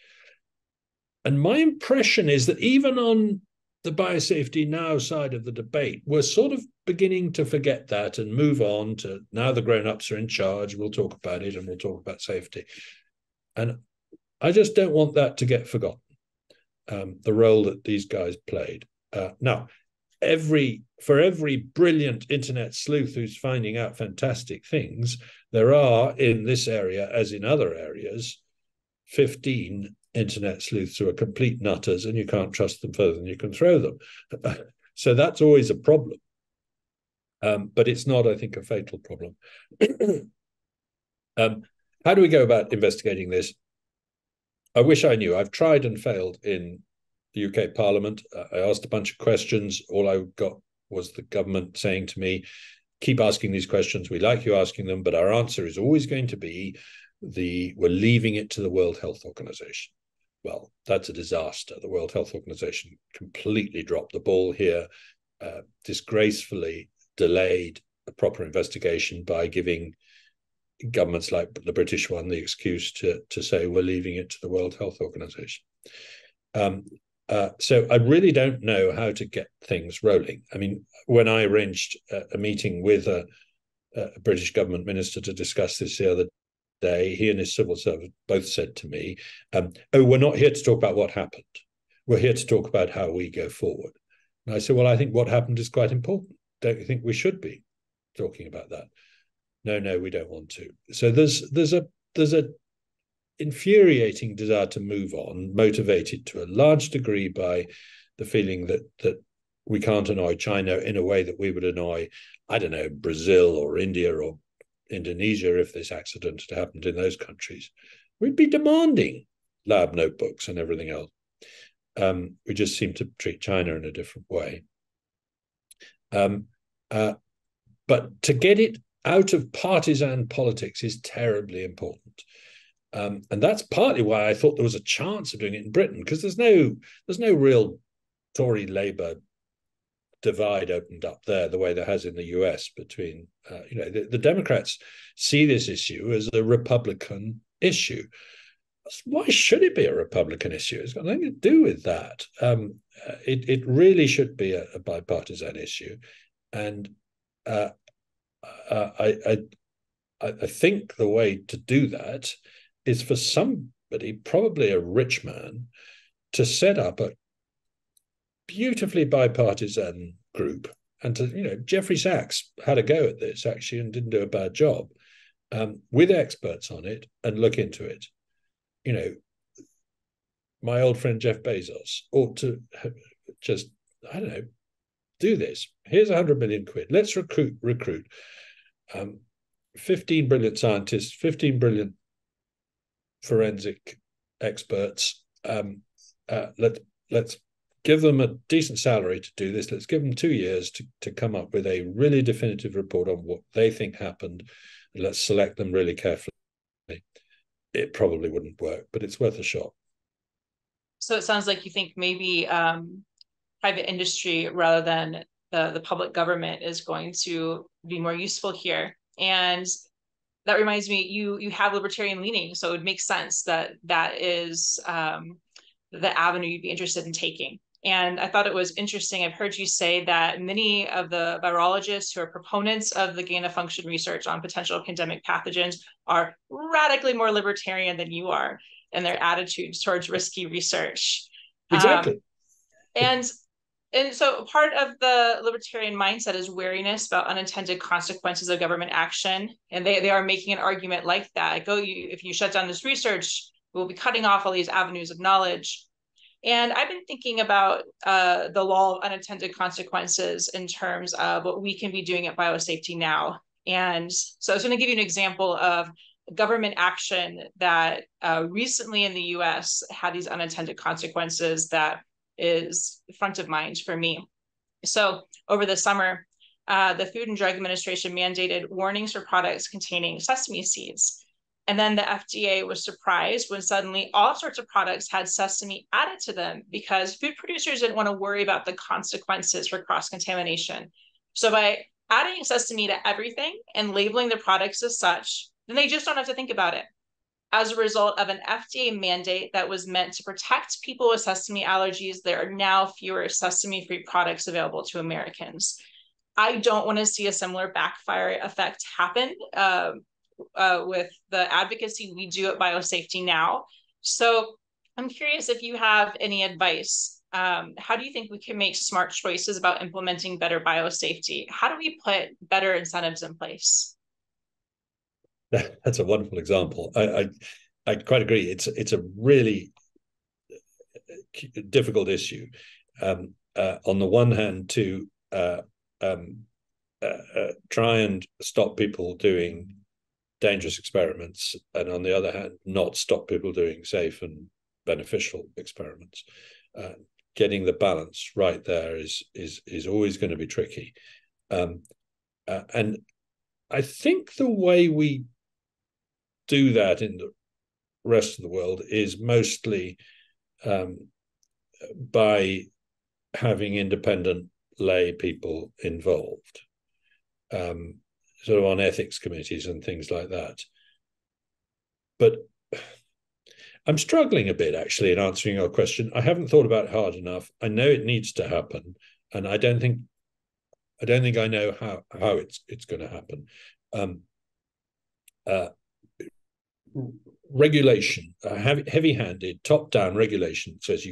And my impression is that even on the Biosafety Now side of the debate, we're sort of beginning to forget that and move on to now the grown-ups are in charge. We'll talk about it and we'll talk about safety. And I just don't want that to get forgotten, the role that these guys played. Now, for every brilliant internet sleuth who's finding out fantastic things, there are, in this area as in other areas, 15 internet sleuths who are complete nutters, and you can't trust them further than you can throw them. So that's always a problem. But it's not, I think, a fatal problem. How do we go about investigating this? I wish I knew. I've tried and failed in the UK Parliament. I asked a bunch of questions. All I got was the government saying to me, keep asking these questions. We like you asking them, but our answer is always going to be we're leaving it to the World Health Organization. Well, that's a disaster. The World Health Organization completely dropped the ball here, disgracefully delayed a proper investigation by giving governments like the British one the excuse to say we're leaving it to the World Health Organization. So I really don't know how to get things rolling. I mean, when I arranged a meeting with a British government minister to discuss this the other day, he and his civil servant both said to me, we're not here to talk about what happened. We're here to talk about how we go forward. And I said, well, I think what happened is quite important. Don't you think we should be talking about that? No, we don't want to. So there's a infuriating desire to move on, motivated to a large degree by the feeling that we can't annoy China in a way that we would annoy, I don't know, Brazil or India or Indonesia if this accident had happened in those countries. We'd be demanding lab notebooks and everything else. We just seem to treat China in a different way. But to get it out of partisan politics is terribly important. And that's partly why I thought there was a chance of doing it in Britain, because there's no real Tory Labour divide opened up there the way there has in the US between, the Democrats see this issue as a Republican issue. Why should it be a Republican issue? It's got nothing to do with that. It really should be a bipartisan issue. And I think the way to do that is for somebody, probably a rich man, to set up a beautifully bipartisan group. And Jeffrey Sachs had a go at this actually and didn't do a bad job, with experts on it, and look into it. My old friend Jeff Bezos ought to just, I don't know, do this. Here's 100 million quid. Let's recruit 15 brilliant scientists, 15 brilliant forensic experts. Let's give them a decent salary to do this. Let's give them 2 years to come up with a really definitive report on what they think happened. Let's select them really carefully. It probably wouldn't work, but it's worth a shot. So it sounds like you think maybe private industry rather than the public government is going to be more useful here. And that reminds me, you have libertarian leaning, so it would make sense that is the avenue you'd be interested in taking. And I thought it was interesting. I've heard you say that many of the virologists who are proponents of the gain-of-function research on potential pandemic pathogens are radically more libertarian than you are in their attitudes towards risky research. Exactly. And so part of the libertarian mindset is wariness about unintended consequences of government action. And they are making an argument like that. If you shut down this research, we'll be cutting off all these avenues of knowledge. And I've been thinking about the law of unintended consequences in terms of what we can be doing at Biosafety Now. And so I was going to give you an example of government action that recently in the US had these unintended consequences that is front of mind for me. So over the summer, the Food and Drug Administration mandated warnings for products containing sesame seeds. And then the FDA was surprised when suddenly all sorts of products had sesame added to them because food producers didn't want to worry about the consequences for cross-contamination. So by adding sesame to everything and labeling the products as such, then they just don't have to think about it. As a result of an FDA mandate that was meant to protect people with sesame allergies, there are now fewer sesame-free products available to Americans. I don't want to see a similar backfire effect happen with the advocacy we do at Biosafety Now. So I'm curious if you have any advice. How do you think we can make smart choices about implementing better biosafety? How do we put better incentives in place? That's a wonderful example. I quite agree. It's a really difficult issue. On the one hand, to try and stop people doing dangerous experiments, and on the other hand, not stop people doing safe and beneficial experiments. Getting the balance right there is always going to be tricky. And I think the way we do that in the rest of the world is mostly by having independent lay people involved, sort of on ethics committees and things like that. But I'm struggling a bit, actually, in answering your question. I haven't thought about it hard enough. I know it needs to happen, and I don't think I know how it's going to happen. Regulation, heavy-handed, top-down regulation says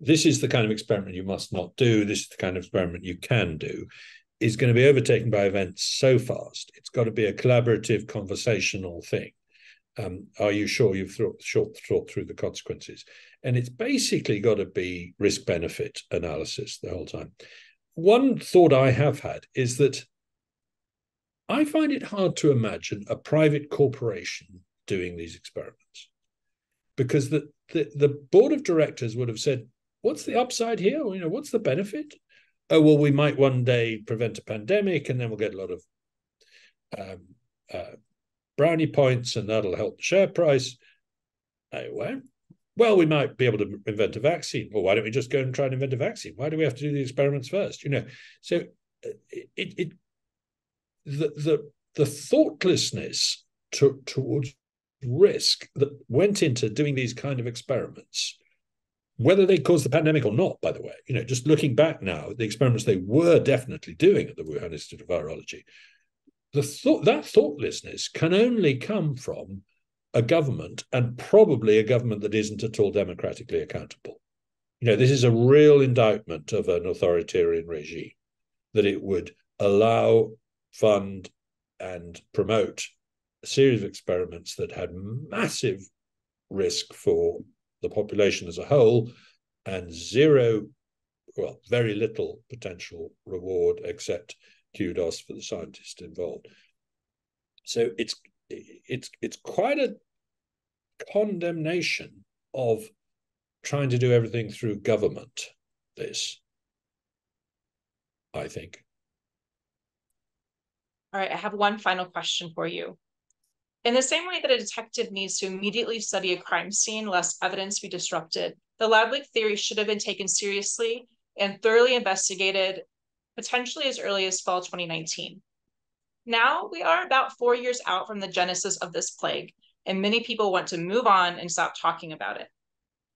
this is the kind of experiment you must not do, this is the kind of experiment you can do, is going to be overtaken by events so fast. It's got to be a collaborative, conversational thing. Are you sure you've thought through the consequences? And it's basically got to be risk-benefit analysis the whole time. One thought I have had is that I find it hard to imagine a private corporation doing these experiments, because the board of directors would have said, what's the upside here? What's the benefit? Oh, well, we might one day prevent a pandemic, and then we'll get a lot of brownie points, and that'll help the share price. Well, we might be able to invent a vaccine. Well, why don't we just go and try and invent a vaccine? Why do we have to do the experiments first? So the thoughtlessness towards risk that went into doing these kind of experiments, whether they caused the pandemic or not, by the way, just looking back now, the experiments they were definitely doing at the Wuhan Institute of Virology, that thoughtlessness can only come from a government, and probably a government that isn't at all democratically accountable. This is a real indictment of an authoritarian regime, that it would allow, fund, and promote a series of experiments that had massive risk for the population as a whole, and very little potential reward except kudos for the scientists involved. So it's quite a condemnation of trying to do everything through government, this, I think. All right, I have one final question for you. In the same way that a detective needs to immediately study a crime scene lest evidence be disrupted, the lab leak theory should have been taken seriously and thoroughly investigated, potentially as early as fall 2019. Now we are about 4 years out from the genesis of this plague, and many people want to move on and stop talking about it.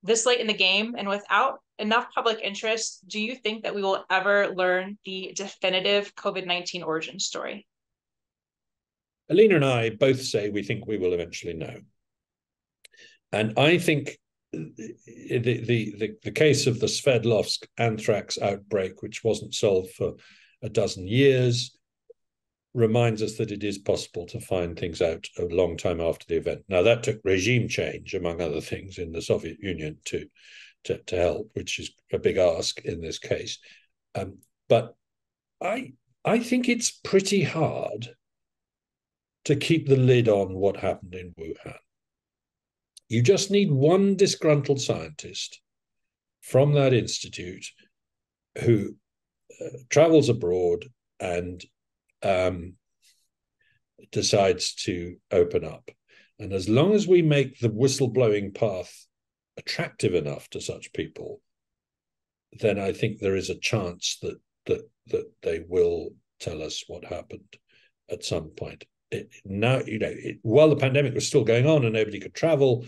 This late in the game, and without enough public interest, do you think that we will ever learn the definitive COVID-19 origin story? Alina and I both say we think we will eventually know. And I think the case of the Sverdlovsk anthrax outbreak, which wasn't solved for a dozen years, reminds us that it is possible to find things out a long time after the event. Now, that took regime change, among other things, in the Soviet Union to help, which is a big ask in this case. But I think it's pretty hard to keep the lid on what happened in Wuhan. You just need one disgruntled scientist from that institute who travels abroad and decides to open up. And as long as we make the whistleblowing path attractive enough to such people, then I think there is a chance that they will tell us what happened at some point. While the pandemic was still going on and nobody could travel,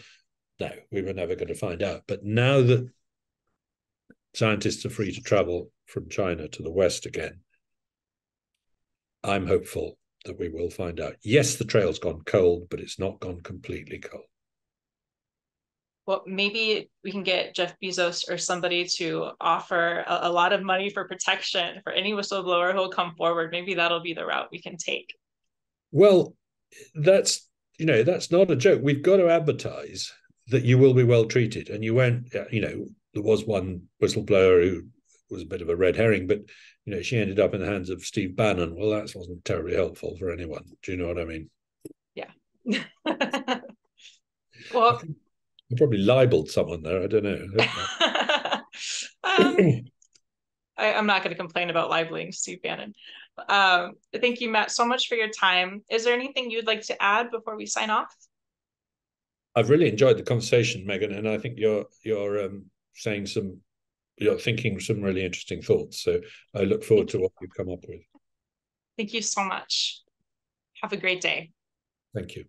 no, we were never going to find out. But now that scientists are free to travel from China to the West again, I'm hopeful that we will find out. Yes, the trail's gone cold, but it's not gone completely cold. Well, maybe we can get Jeff Bezos or somebody to offer a lot of money for protection for any whistleblower who'll come forward. Maybe that'll be the route we can take. Well, that's not a joke. We've got to advertise that you will be well treated, and you won't. There was one whistleblower who was a bit of a red herring, but she ended up in the hands of Steve Bannon. Well, that wasn't terribly helpful for anyone. Do you know what I mean? Yeah. Well, I probably libeled someone there. I don't know. I'm not going to complain about libeling Steve Bannon. Thank you, Matt, so much for your time. Is there anything you'd like to add before we sign off? I've really enjoyed the conversation, Megan, and I think you're thinking some really interesting thoughts. So I look forward to what you come up with. Thank you so much. Have a great day. Thank you.